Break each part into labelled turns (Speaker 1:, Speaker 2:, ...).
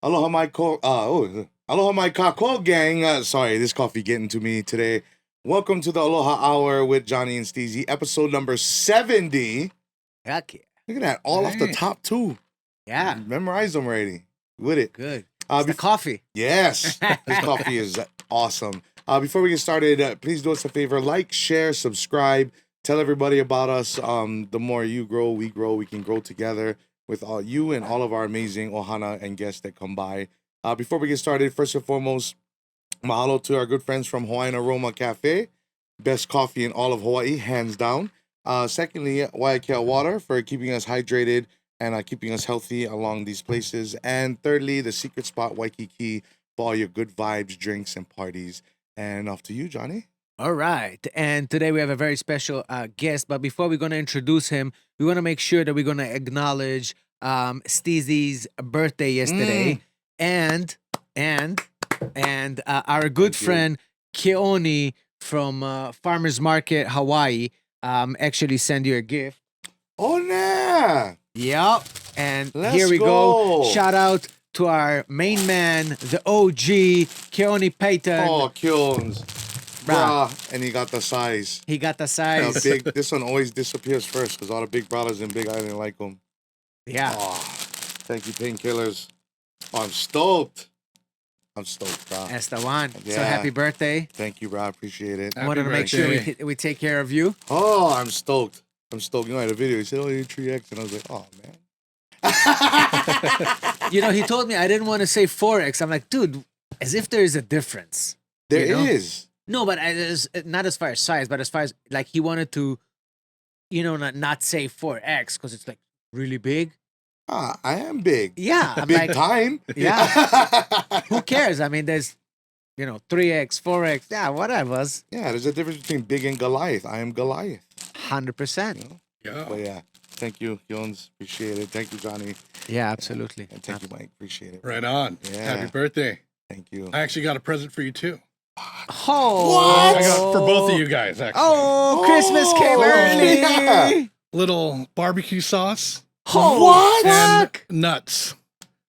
Speaker 1: Aloha my kako gang. Sorry, this coffee getting to me today. Welcome to the Aloha Hour with Johnny and Steezy, episode number 70.
Speaker 2: Heck yeah.
Speaker 1: Look at that, all off the
Speaker 3: Hey.
Speaker 1: top too.
Speaker 2: Yeah.
Speaker 1: Memorize them already. With it.
Speaker 2: Good. It's the coffee.
Speaker 1: Yes, this coffee is awesome. Before we get started, please do us a favor: like, share, subscribe, tell everybody about us. The more you grow, we grow. We can grow together with all you and all of our amazing ohana and guests that come by. Before we get started, first and foremost, mahalo to our good friends from Hawaiian Aroma Cafe, best coffee in all of Hawaii, hands down. Secondly, Waiakea Water for keeping us hydrated and keeping us healthy along these places. And thirdly, the secret spot, Waikiki, for all your good vibes, drinks, and parties. And off to you, Johnny.
Speaker 2: All right. And today we have a very special guest. But before we're going to introduce him, we want to make sure that we're going to acknowledge Steezy's birthday yesterday. And our good
Speaker 1: Thank you.
Speaker 2: friend Keone from Farmers Market, Hawaii, actually send you a gift.
Speaker 1: Oh, nah.
Speaker 2: Yep. And
Speaker 1: Let's
Speaker 2: here we go.
Speaker 1: go.
Speaker 2: Shout out to our main man, the OG, Keone Payton.
Speaker 1: Oh, Kilns.
Speaker 2: Bruh.
Speaker 1: Bruh. And he got the size.
Speaker 2: He got the
Speaker 1: Now,
Speaker 2: size.
Speaker 1: this one always disappears first because all the big brothers in Big Island like them.
Speaker 2: Yeah.
Speaker 1: Oh, thank you, painkillers. Oh, I'm stoked. Bro.
Speaker 2: That's the one. So
Speaker 1: Yeah.
Speaker 2: happy birthday.
Speaker 1: Thank you, bro. I appreciate it.
Speaker 3: Happy
Speaker 2: Wanted to make sure
Speaker 3: birthday.
Speaker 2: we take care of you.
Speaker 1: Oh, I'm stoked. You know, I had a video. He said, "Oh, you're 3X," and I was like, "Oh man."
Speaker 2: You know, he told me I didn't want to say 4X. I'm like, dude, as if there is a difference.
Speaker 1: There
Speaker 2: You know?
Speaker 1: is.
Speaker 2: No, but not as far as size, but as far as like he wanted to, you know, not say 4X because it's like really big.
Speaker 1: I am big.
Speaker 2: Yeah. I'm
Speaker 1: Big
Speaker 2: like,
Speaker 1: time.
Speaker 2: yeah. Who cares? I mean, there's, 3X, 4X. Yeah, whatever.
Speaker 1: Yeah, there's a difference between big and Goliath. I am Goliath.
Speaker 2: 100%.
Speaker 1: You know?
Speaker 3: Yeah.
Speaker 1: But yeah, thank you, Jones. Appreciate it. Thank you, Johnny.
Speaker 2: Yeah, absolutely.
Speaker 1: And thank you, Mike. Appreciate it.
Speaker 3: Right on.
Speaker 1: Yeah.
Speaker 3: Happy birthday.
Speaker 1: Thank you.
Speaker 3: I actually got a present for you too.
Speaker 2: Oh.
Speaker 1: What?
Speaker 3: I got for both of you guys, actually.
Speaker 2: Oh, Christmas came
Speaker 1: Oh,
Speaker 2: early.
Speaker 1: yeah.
Speaker 3: Little barbecue sauce
Speaker 2: Oh,
Speaker 1: What?
Speaker 3: and
Speaker 2: fuck.
Speaker 3: nuts.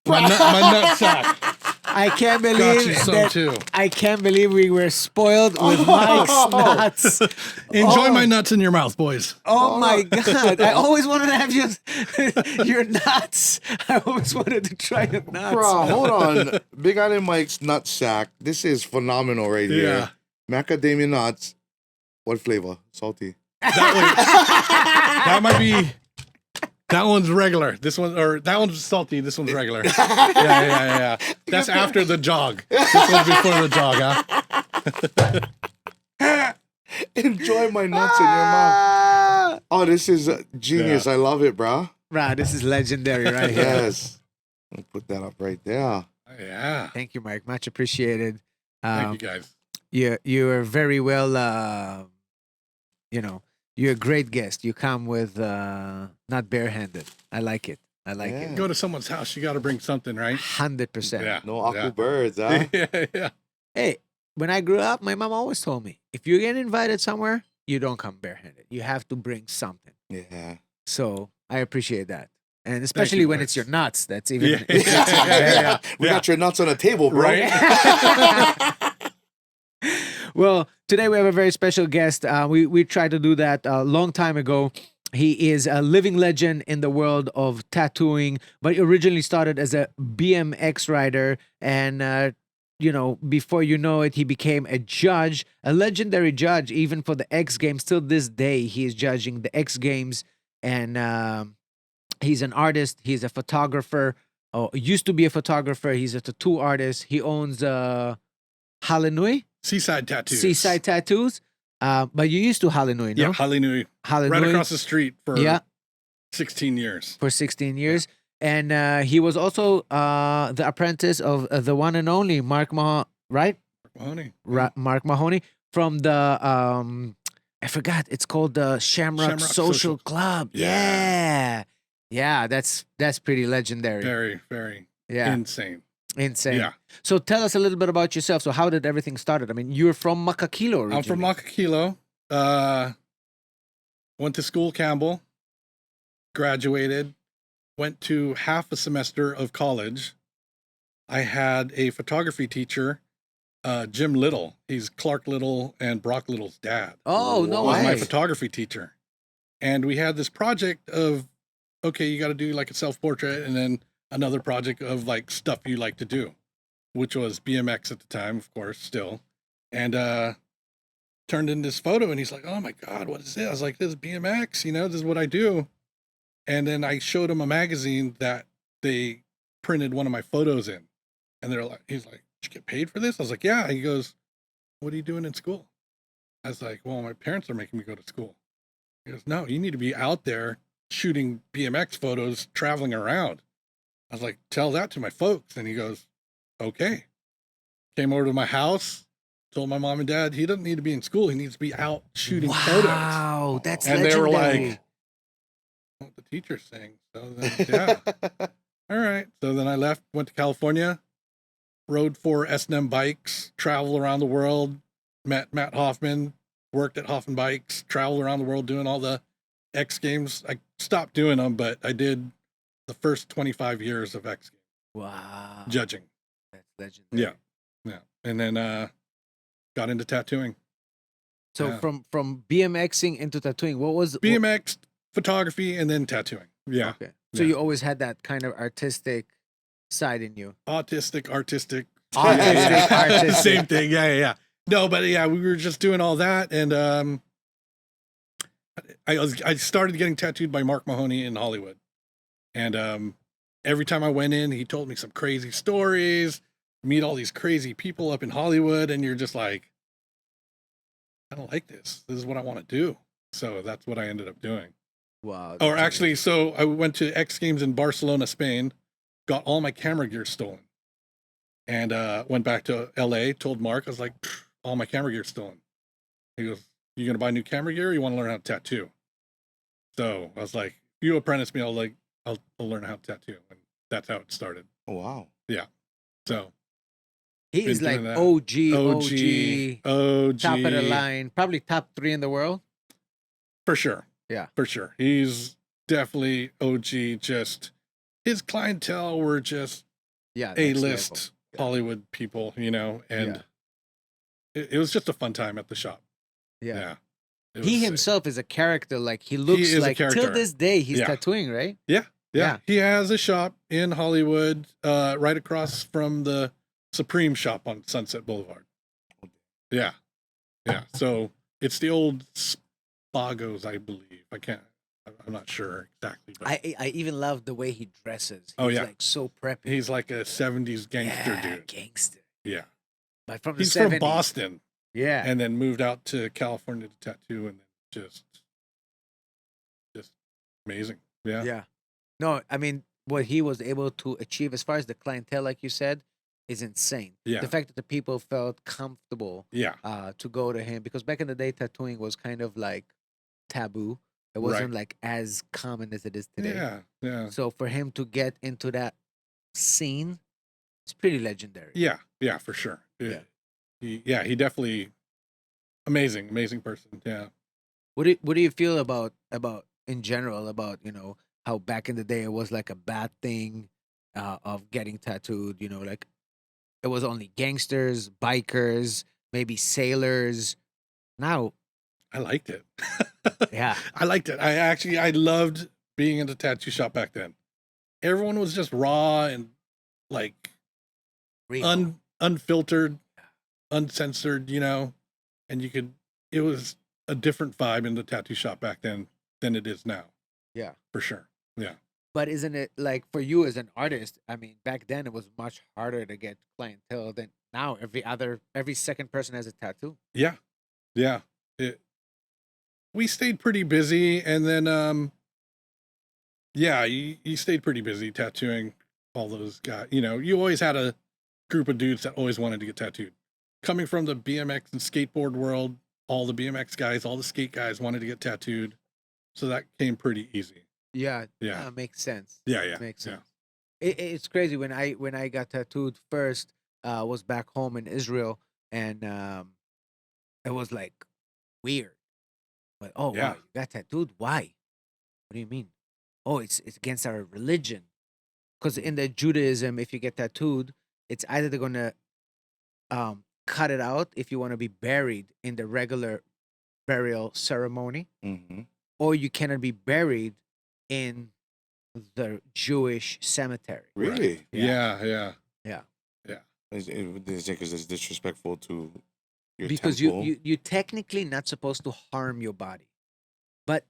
Speaker 3: My nut sack.
Speaker 2: I can't
Speaker 3: Got
Speaker 2: believe
Speaker 3: you some
Speaker 2: that.
Speaker 3: too.
Speaker 2: I can't believe we were spoiled with Mike's nuts.
Speaker 3: Enjoy
Speaker 2: Oh.
Speaker 3: my nuts in your mouth, boys.
Speaker 2: Oh my God. I always wanted to have your nuts. I always wanted to try your nuts.
Speaker 1: Bro, hold on. Big Island Mike's nut sack. This is phenomenal right
Speaker 3: Yeah.
Speaker 1: here. Macadamia nuts. What flavor? Salty.
Speaker 3: That might be. That one's regular. That one's salty. This one's regular. Yeah. That's after the jog. This one's before the jog, huh?
Speaker 1: Enjoy my nuts in your mouth. Oh, this is genius. I love it, bro.
Speaker 2: Bro, this is legendary right here.
Speaker 1: Yes. I'll put that up right there.
Speaker 3: Yeah.
Speaker 2: Thank you, Mike. Much appreciated.
Speaker 3: Thank you guys.
Speaker 2: You are very well, you're a great guest. You come with not barehanded. I like it.
Speaker 1: Yeah.
Speaker 3: Go to someone's house, you got to bring something, right?
Speaker 2: 100%.
Speaker 3: Yeah.
Speaker 1: No aku
Speaker 3: yeah.
Speaker 1: birds, huh?
Speaker 3: yeah.
Speaker 2: Hey, when I grew up, my mom always told me, if you get invited somewhere, you don't come barehanded. You have to bring something.
Speaker 1: Yeah.
Speaker 2: So I appreciate that. And especially
Speaker 3: you,
Speaker 2: when
Speaker 3: Max.
Speaker 2: it's your nuts. That's even.
Speaker 3: Yeah.
Speaker 1: We got your nuts on the table, bro.
Speaker 3: Right?
Speaker 2: Well, today we have a very special guest. We tried to do that a long time ago. He is a living legend in the world of tattooing, but he originally started as a BMX rider. And, before you know it, he became a judge, a legendary judge, even for the X Games. Till this day, he is judging the X Games. And he's an artist. He's a photographer. Used to be a photographer. He's a tattoo artist. He owns Hale Nui.
Speaker 3: Seaside Tattoos.
Speaker 2: Seaside Tattoos. But you used to Hale Nui, no?
Speaker 3: Yeah, Hale Nui.
Speaker 2: Hale
Speaker 3: Right
Speaker 2: Nui
Speaker 3: across the street for
Speaker 2: Yeah.
Speaker 3: 16 years.
Speaker 2: for 16 years. And he was also the apprentice of the one and only Mark right?
Speaker 3: Mahoney.
Speaker 2: Mark Mahoney from the, I forgot, it's called the Shamrock
Speaker 3: Shamrock
Speaker 2: Social
Speaker 3: Social-
Speaker 2: Club.
Speaker 3: Yeah.
Speaker 2: Yeah, that's pretty legendary.
Speaker 3: Very, very
Speaker 2: Yeah,
Speaker 3: insane.
Speaker 2: insane.
Speaker 3: Yeah.
Speaker 2: So tell us a little bit about yourself. So how did everything started? I mean, you're from Makakilo originally.
Speaker 3: I'm from Makakilo. Went to school, Campbell. Graduated. Went to half a semester of college. I had a photography teacher, Jim Little. He's Clark Little and Brock Little's dad.
Speaker 2: Oh, no
Speaker 3: Was my
Speaker 2: way.
Speaker 3: photography teacher. And we had this project of, okay, you got to do like a self-portrait and then another project of like stuff you like to do, which was BMX at the time, of course, still. And turned in this photo and he's like, oh my God, what is this? I was like, this is BMX, this is what I do. And then I showed him a magazine that they printed one of my photos in. And he's like, did you get paid for this? I was like, yeah. He goes, what are you doing in school? I was like, well, my parents are making me go to school. He goes, no, you need to be out there shooting BMX photos, traveling around. I was like, tell that to my folks. And he goes, okay. Came over to my house, told my mom and dad he doesn't need to be in school. He needs to be out shooting photos.
Speaker 2: Wow, that's
Speaker 3: And
Speaker 2: legendary.
Speaker 3: they were like, what the teacher's saying. So then, yeah. All right. So then I left, went to California, rode 4 S&M bikes, traveled around the world, met Matt Hoffman, worked at Hoffman Bikes, traveled around the world doing all the X Games. I stopped doing them, but I did the first 25 years of X Games.
Speaker 2: Wow.
Speaker 3: Judging.
Speaker 2: That's legendary.
Speaker 3: Yeah. Yeah. And then got into tattooing.
Speaker 2: So
Speaker 3: Yeah.
Speaker 2: from BMXing into tattooing, what was
Speaker 3: BMX, photography, and then tattooing. Yeah.
Speaker 2: Okay. So
Speaker 3: Yeah.
Speaker 2: you always had that kind of artistic side in you.
Speaker 3: Artistic.
Speaker 2: Artistic.
Speaker 3: Same thing. Yeah. No, but yeah, we were just doing all that. And I started getting tattooed by Mark Mahoney in Hollywood. And every time I went in, he told me some crazy stories, meet all these crazy people up in Hollywood. And you're just like, I don't like this. This is what I want to do. So that's what I ended up doing.
Speaker 2: Wow.
Speaker 3: Or actually, so I went to X Games in Barcelona, Spain, got all my camera gear stolen. And went back to LA, told Mark, I was like, all my camera gear stolen. He goes, you going to buy new camera gear or you want to learn how to tattoo? So I was like, you apprentice me, I'll learn how to tattoo. And that's how it started.
Speaker 1: Oh, wow.
Speaker 3: Yeah. So
Speaker 2: he is like
Speaker 3: doing that.
Speaker 2: OG, top of the line, probably top 3 in the world.
Speaker 3: For sure.
Speaker 2: Yeah.
Speaker 3: For sure. He's definitely OG. Just his clientele were just
Speaker 2: Yeah,
Speaker 3: A-list Hollywood people, and it was just a fun time at the shop.
Speaker 2: Yeah.
Speaker 3: It
Speaker 2: He
Speaker 3: was
Speaker 2: himself is a character. Like he looks
Speaker 3: is a
Speaker 2: like till
Speaker 3: character.
Speaker 2: this day he's
Speaker 3: Yeah.
Speaker 2: tattooing, right?
Speaker 3: Yeah.
Speaker 2: Yeah.
Speaker 3: He has a shop in Hollywood, right across from the Supreme shop on Sunset Boulevard. Yeah. So it's the old Spagos, I believe. I'm not sure exactly. But
Speaker 2: I even love the way he dresses. He's
Speaker 3: Oh, yeah.
Speaker 2: like so preppy.
Speaker 3: he's like a 70s gangster dude.
Speaker 2: Gangster.
Speaker 3: Yeah.
Speaker 2: But from
Speaker 3: He's
Speaker 2: the 70s.
Speaker 3: from Boston
Speaker 2: Yeah.
Speaker 3: and then moved out to California to tattoo and then just amazing. Yeah.
Speaker 2: Yeah. No, I mean, what he was able to achieve as far as the clientele, like you said, is insane.
Speaker 3: Yeah.
Speaker 2: The fact that the people felt comfortable
Speaker 3: Yeah.
Speaker 2: to go to him, because back in the day, tattooing was kind of like taboo. It wasn't like as common as it is today.
Speaker 3: Yeah.
Speaker 2: So for him to get into that scene, it's pretty legendary.
Speaker 3: Yeah, for sure. He definitely amazing person. Yeah.
Speaker 2: What do you feel about in general about how back in the day it was like a bad thing of getting tattooed? Like it was only gangsters, bikers, maybe sailors. Now,
Speaker 3: I liked it.
Speaker 2: yeah,
Speaker 3: I liked it. I loved being in the tattoo shop back then. Everyone was just raw and like
Speaker 2: real.
Speaker 3: unfiltered, uncensored, and it was a different vibe in the tattoo shop back then than it is now.
Speaker 2: Yeah,
Speaker 3: for sure. Yeah.
Speaker 2: But isn't it like for you as an artist? I mean, back then it was much harder to get clientele than now. Every second person has a tattoo.
Speaker 3: Yeah. We stayed pretty busy, and then you stayed pretty busy tattooing all those guys. You always had a group of dudes that always wanted to get tattooed. Coming from the BMX and skateboard world, all the BMX guys, all the skate guys wanted to get tattooed, so that came pretty easy.
Speaker 2: Yeah,
Speaker 3: Yeah.
Speaker 2: makes sense.
Speaker 3: Yeah.
Speaker 2: Makes sense. It's crazy when I got tattooed first. Was back home in Israel, and it was like weird. But wow,
Speaker 3: Yeah.
Speaker 2: you got tattooed? Why? What do you mean? Oh, it's against our religion. Because in the Judaism, if you get tattooed, It's either they're gonna cut it out if you want to be buried in the regular burial ceremony,
Speaker 1: Mm-hmm.
Speaker 2: or you cannot be buried in the Jewish cemetery.
Speaker 1: Really?
Speaker 3: Yeah, yeah.
Speaker 2: Yeah.
Speaker 1: Is it because it's disrespectful to your
Speaker 2: Because
Speaker 1: temple?
Speaker 2: you technically not supposed to harm your body, but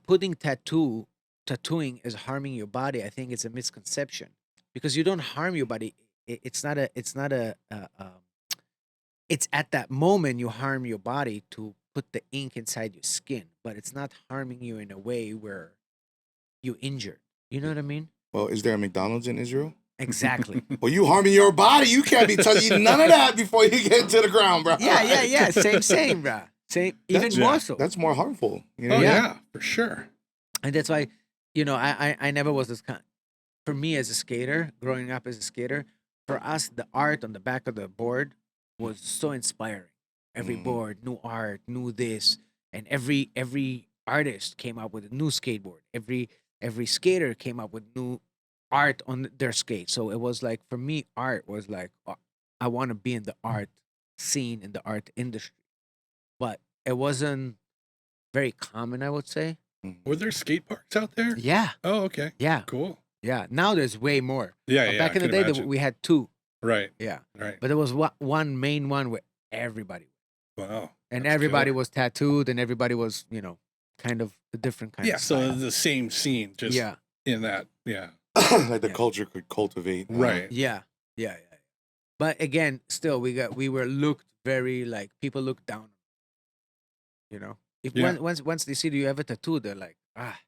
Speaker 2: putting tattooing is harming your body. I think it's a misconception, because you don't harm your body. It's at that moment you harm your body to put the ink inside your skin, but it's not harming you in a way where you injured. You know what I mean?
Speaker 1: Well, is there a McDonald's in Israel?
Speaker 2: Exactly.
Speaker 1: Well, you harming your body. You can't be touching none of that before you get to the ground, bro.
Speaker 2: Yeah. Same, bruh. Same, even more so.
Speaker 1: That's more harmful. You know?
Speaker 3: Oh
Speaker 2: Yeah.
Speaker 3: yeah, for sure.
Speaker 2: And that's why, I never was this kind. For me as a skater, growing up as a skater, for us, the art on the back of the board was so inspiring. Every
Speaker 1: Mhm.
Speaker 2: board, new art, new this, and every artist came up with a new skateboard. Every skater came up with new art on their skate. So it was like, for me, art was like, I want to be in the art scene, in the art industry, but it wasn't very common, I would say.
Speaker 1: Mhm.
Speaker 3: Were there skate parks out there?
Speaker 2: Yeah,
Speaker 3: Oh, okay.
Speaker 2: yeah,
Speaker 3: Cool.
Speaker 2: yeah. Now there's way more.
Speaker 3: Yeah,
Speaker 2: But
Speaker 3: yeah.
Speaker 2: back in the day, we had two.
Speaker 3: Right,
Speaker 2: Yeah,
Speaker 3: right.
Speaker 2: but there was one main one where everybody,
Speaker 3: Wow.
Speaker 2: and
Speaker 3: That's
Speaker 2: everybody
Speaker 3: killer.
Speaker 2: was tattooed, and everybody was, kind of a different kind
Speaker 3: Yeah,
Speaker 2: of
Speaker 3: so
Speaker 2: style.
Speaker 3: the same scene, just
Speaker 2: Yeah,
Speaker 3: in that. Yeah.
Speaker 1: Like the
Speaker 2: Yeah.
Speaker 1: culture could cultivate.
Speaker 3: Right.
Speaker 2: yeah. But again, still, we were looked very, like, people look down. If
Speaker 3: Yeah.
Speaker 2: once they see you have a tattoo, they're like, ah.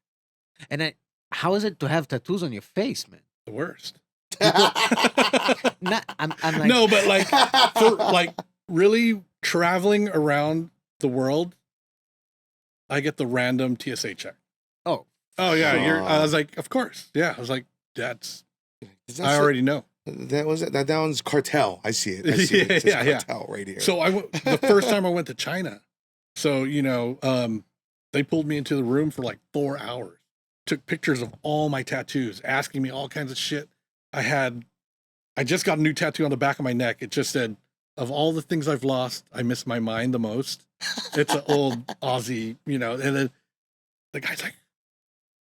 Speaker 2: And then, how is it to have tattoos on your face, man?
Speaker 3: The worst.
Speaker 2: Not, I'm like,
Speaker 3: No, but like for like really traveling around the world, I get the random TSA check.
Speaker 2: oh,
Speaker 3: Oh yeah, I
Speaker 1: Wow.
Speaker 3: was like, of course. Yeah. I was like, that's
Speaker 1: Is
Speaker 3: I already know.
Speaker 1: That was it. That one's cartel. I see it. I see it. It says
Speaker 3: Yeah.
Speaker 1: cartel right here.
Speaker 3: So the first time I went to China. So, they pulled me into the room for like 4 hours, took pictures of all my tattoos, asking me all kinds of shit. I just got a new tattoo on the back of my neck. It just said, of all the things I've lost, I miss my mind the most. It's an old Aussie, and then the guy's like,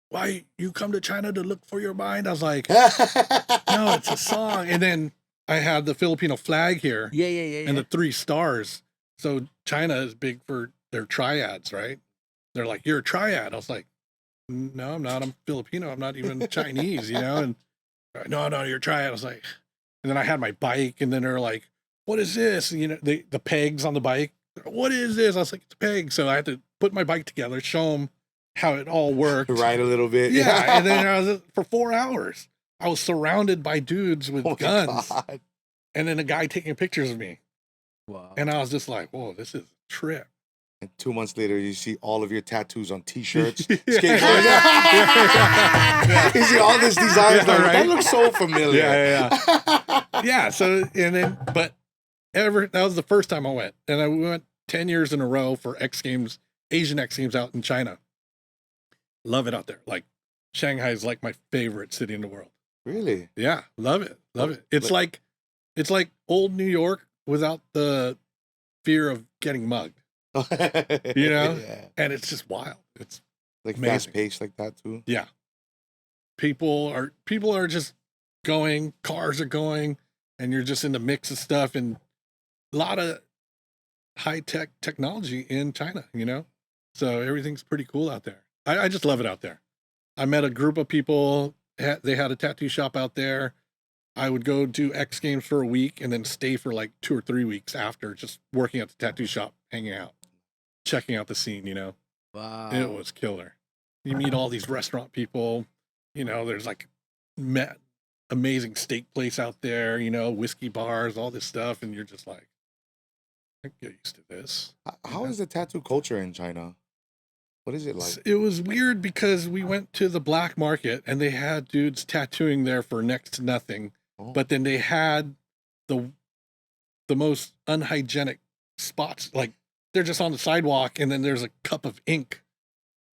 Speaker 3: why you come to China to look for your mind? I was like, no, it's a song. And then I had the Filipino flag here
Speaker 2: yeah.
Speaker 3: and the 3 stars. So China is big for their triads, right? They're like, you're a triad. I was like, no, I'm not. I'm Filipino. I'm not even Chinese, And no, you're a triad. I was like, and then I had my bike, and then they're like, what is this? The pegs on the bike. What is this? I was like, it's a peg. So I had to put my bike together, show them how it all worked.
Speaker 1: Right a little bit.
Speaker 3: Yeah. And then I was for 4 hours. I was surrounded by dudes with
Speaker 1: Oh my
Speaker 3: guns,
Speaker 1: God.
Speaker 3: and then a guy taking pictures of me.
Speaker 2: Wow.
Speaker 3: And I was just like, whoa, this is a trip.
Speaker 1: And 2 months later, you see all of your tattoos on T-shirts,
Speaker 3: Yeah.
Speaker 1: skateboards.
Speaker 3: Yeah.
Speaker 1: You see all this designs.
Speaker 3: Yeah,
Speaker 1: like,
Speaker 3: right.
Speaker 1: That looks so familiar.
Speaker 3: Yeah. So, but that was the first time I went. And I went 10 years in a row for Asian X Games out in China. Love it out there. Like, Shanghai is like my favorite city in the world.
Speaker 1: Really?
Speaker 3: Yeah. Love it. Love it. It's like old New York without the fear of getting mugged.
Speaker 1: Yeah.
Speaker 3: And it's just wild. It's
Speaker 1: Like
Speaker 3: amazing.
Speaker 1: fast paced like that too.
Speaker 3: Yeah. People are just going, cars are going, and you're just in the mix of stuff, and a lot of high technology in China, So everything's pretty cool out there. I just love it out there. I met a group of people. They had a tattoo shop out there. I would go do X Games for a week and then stay for like 2 or 3 weeks after, just working at the tattoo shop, hanging out, checking out the scene,
Speaker 2: Wow.
Speaker 3: It was killer. You meet all these restaurant people, there's like amazing steak place out there, whiskey bars, all this stuff. And you're just like, I can get used to this.
Speaker 1: How is the tattoo culture in China? What is it like?
Speaker 3: It was weird because we went to the black market and they had dudes tattooing there for next to nothing.
Speaker 1: Oh.
Speaker 3: But then they had the most unhygienic spots. Like, they're just on the sidewalk, and then there's a cup of ink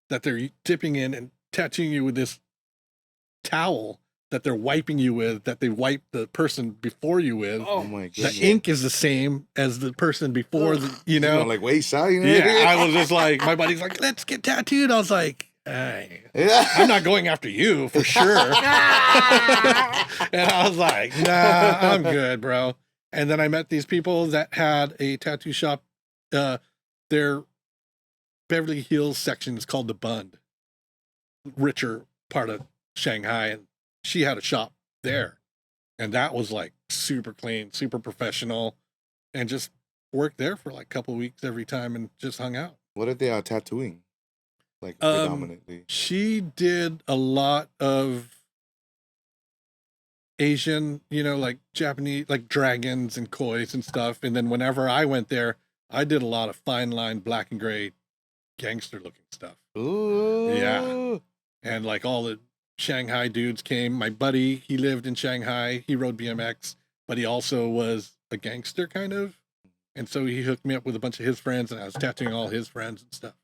Speaker 3: that they're dipping in and tattooing you with this towel that they're wiping you with, that they wiped the person before you with.
Speaker 1: Oh my
Speaker 3: The
Speaker 1: goodness.
Speaker 3: ink is the same as the person before, you
Speaker 1: You know,
Speaker 3: know?
Speaker 1: like waist out, you know?
Speaker 3: Yeah, I was just like, my buddy's like, let's get tattooed. I was like, hey,
Speaker 1: Yeah.
Speaker 3: I'm not going after you for sure. And I was like, nah, I'm good, bro. And then I met these people that had a tattoo shop. Their Beverly Hills section is called the Bund, richer part of Shanghai. And she had a shop there. And that was like super clean, super professional, and just worked there for like a couple of weeks every time and just hung out.
Speaker 1: What are they tattooing? Like predominantly.
Speaker 3: She did a lot of Asian, you know, like Japanese, like dragons and kois and stuff. And then whenever I went there, I did a lot of fine line, black and gray, gangster looking stuff.
Speaker 1: Ooh.
Speaker 3: Yeah. And like all the Shanghai dudes came. My buddy, he lived in Shanghai. He rode BMX, but he also was a gangster kind of. And so he hooked me up with a bunch of his friends, and I was tattooing all his friends and stuff.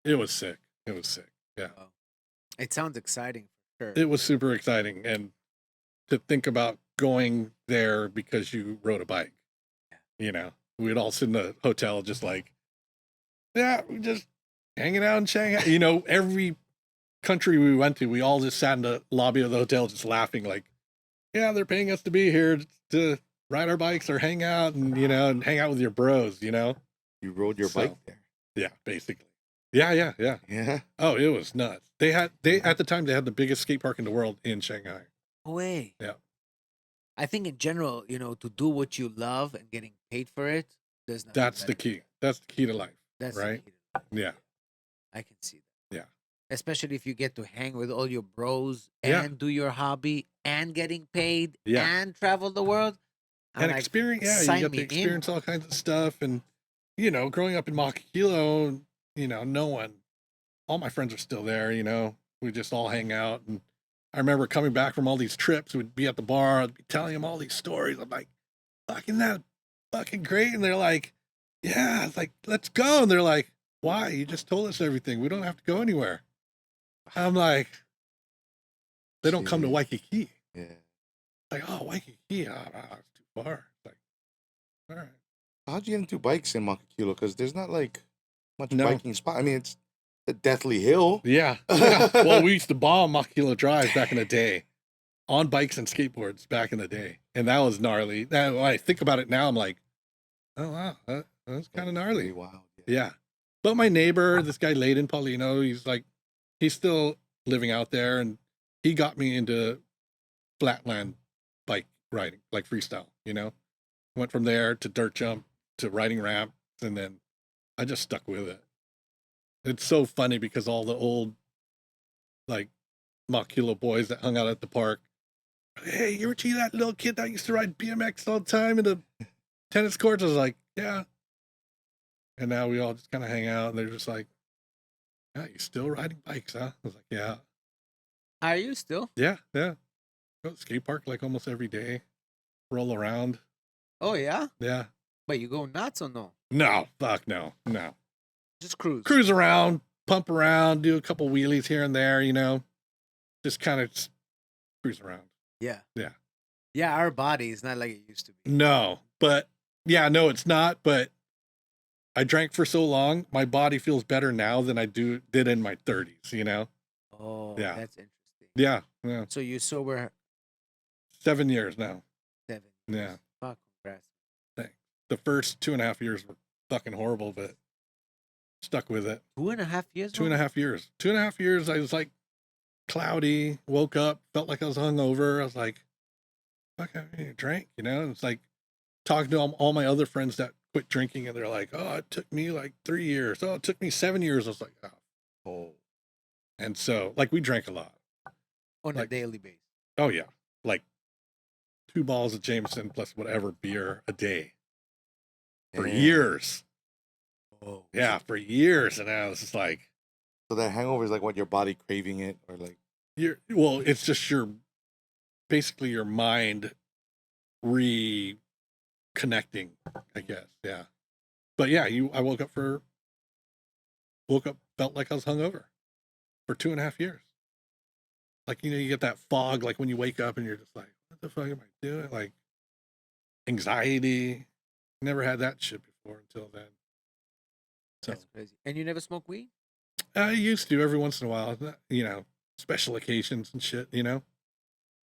Speaker 3: It was sick. It was sick. Yeah.
Speaker 2: Wow. It sounds exciting for sure.
Speaker 3: It was super exciting. And to think about going there because you rode a bike, you know, we'd all sit in a hotel just like, yeah, we just hanging out in Shanghai. You know, every country we went to, we all just sat in the lobby of the hotel just laughing like, yeah, they're paying us to be here to ride our bikes or hang out and, you know, and hang out with your bros, you know?
Speaker 1: You rode your bike there.
Speaker 3: Yeah, basically. Yeah.
Speaker 1: Yeah.
Speaker 3: Oh, it was nuts. They at the time, they had the biggest skate park in the world in Shanghai.
Speaker 2: No way.
Speaker 3: Yeah.
Speaker 2: I think in general, you know, to do what you love and getting paid for it, there's nothing
Speaker 3: That's the
Speaker 2: better.
Speaker 3: key. That's the key to life.
Speaker 2: That's
Speaker 3: right?
Speaker 2: the key to life.
Speaker 3: Yeah.
Speaker 2: I can see that.
Speaker 3: Yeah.
Speaker 2: Especially if you get to hang with all your bros
Speaker 3: Yeah.
Speaker 2: and do your hobby and getting paid
Speaker 3: Yeah.
Speaker 2: and travel the world. I'm
Speaker 3: And
Speaker 2: like,
Speaker 3: experience, yeah,
Speaker 2: sign
Speaker 3: you get
Speaker 2: me
Speaker 3: to
Speaker 2: in.
Speaker 3: experience all kinds of stuff. And, you know, growing up in Makakilo, you know, all my friends are still there, you know, we just all hang out. And I remember coming back from all these trips, we'd be at the bar, I'd be telling them all these stories. I'm like, fucking that fucking great. And they're like, yeah, it's like, let's go. And they're like, why? You just told us everything. We don't have to go anywhere. I'm like, they don't come to
Speaker 1: Jeez.
Speaker 3: Waikiki.
Speaker 1: Yeah.
Speaker 3: Like, oh, Waikiki, it's too far. It's like, all right.
Speaker 1: How'd you get into bikes in Makakilo? Because there's not like much
Speaker 3: No.
Speaker 1: biking spot. I mean, it's the Deathly Hill.
Speaker 3: Yeah. Well, we used to bomb Makakilo Drive back in the day on bikes and skateboards back in the day. And that was gnarly. When I think about it now, I'm like, oh, wow, that's kind of gnarly.
Speaker 1: Pretty wild.
Speaker 3: Yeah. But my neighbor, this guy, Layden Paulino, he's still living out there. And he got me into flatland bike riding, like freestyle, you know? Went from there to dirt jump to riding ramps. And then I just stuck with it. It's so funny because all the old, like, Makakilo boys that hung out at the park, hey, you ever see that little kid that used to ride BMX all the time in the tennis courts? I was like, yeah. And now we all just kind of hang out, and they're just like, yeah, you still riding bikes, huh? I was like, yeah.
Speaker 2: Are you still?
Speaker 3: Yeah. Go to the skate park like almost every day, roll around.
Speaker 2: Oh, yeah?
Speaker 3: Yeah.
Speaker 2: But you go nuts or no?
Speaker 3: No, fuck no.
Speaker 2: Just cruise.
Speaker 3: Cruise around, pump around, do a couple wheelies here and there, you know, just kind of cruise around.
Speaker 2: Yeah.
Speaker 3: Yeah.
Speaker 2: Yeah, our body is not like it used to be.
Speaker 3: No, but yeah, no, it's not. But I drank for so long, my body feels better now than I did in my 30s, you know?
Speaker 2: Oh,
Speaker 3: Yeah.
Speaker 2: that's interesting.
Speaker 3: Yeah.
Speaker 2: So you sober
Speaker 3: 7 years now.
Speaker 2: 7
Speaker 3: Yeah.
Speaker 2: years. Fuck, congrats.
Speaker 3: Thanks. The first 2.5 years were fucking horrible, but stuck with it.
Speaker 2: 2.5 years?
Speaker 3: 2.5 years. 2.5 years, I was like cloudy, woke up, felt like I was hungover. I was like, fuck, I drank, you know? And it's like talking to all my other friends that quit drinking, and they're like, oh, it took me like 3 years. Oh, it took me 7 years. I was like, oh. And so, like, we drank a lot.
Speaker 2: On a
Speaker 3: like-
Speaker 2: daily basis.
Speaker 3: Oh, yeah. Like 2 bottles of Jameson plus whatever beer a day for
Speaker 1: Damn.
Speaker 3: years.
Speaker 2: Oh.
Speaker 3: Yeah, for years. And I was just like,
Speaker 1: So that hangover is like what, your body craving it, or like
Speaker 3: it's just basically your mind reconnecting, I guess. Yeah. But yeah, I woke up, felt like I was hungover for 2.5 years. like, you know, you get that fog, like when you wake up and you're just like, what the fuck am I doing? Like anxiety. Never had that shit before until then. So
Speaker 2: That's crazy. And you never smoke weed?
Speaker 3: I used to every once in a while, you know, special occasions and shit, you know?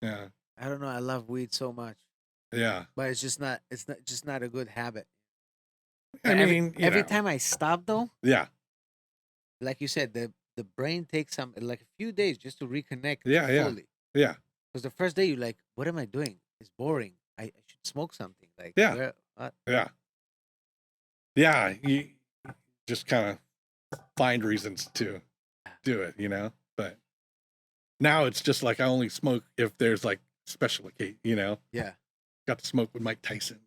Speaker 3: Yeah.
Speaker 2: I don't know. I love weed so much,
Speaker 3: Yeah.
Speaker 2: but it's not just not a good habit.
Speaker 3: I
Speaker 2: But
Speaker 3: mean, you
Speaker 2: every
Speaker 3: know,
Speaker 2: time I stop though,
Speaker 3: yeah.
Speaker 2: like you said, the brain takes some like a few days just to reconnect
Speaker 3: Yeah. Yeah.
Speaker 2: fully.
Speaker 3: Yeah.
Speaker 2: Because the first day you're like, what am I doing? It's boring. I should smoke something. Like
Speaker 3: Yeah.
Speaker 2: where what?
Speaker 3: Yeah. Yeah. You just kind of find reasons to do it, you know? But now it's just like I only smoke if there's like special occasion, you know?
Speaker 2: Yeah.
Speaker 3: Got to smoke with Mike Tyson.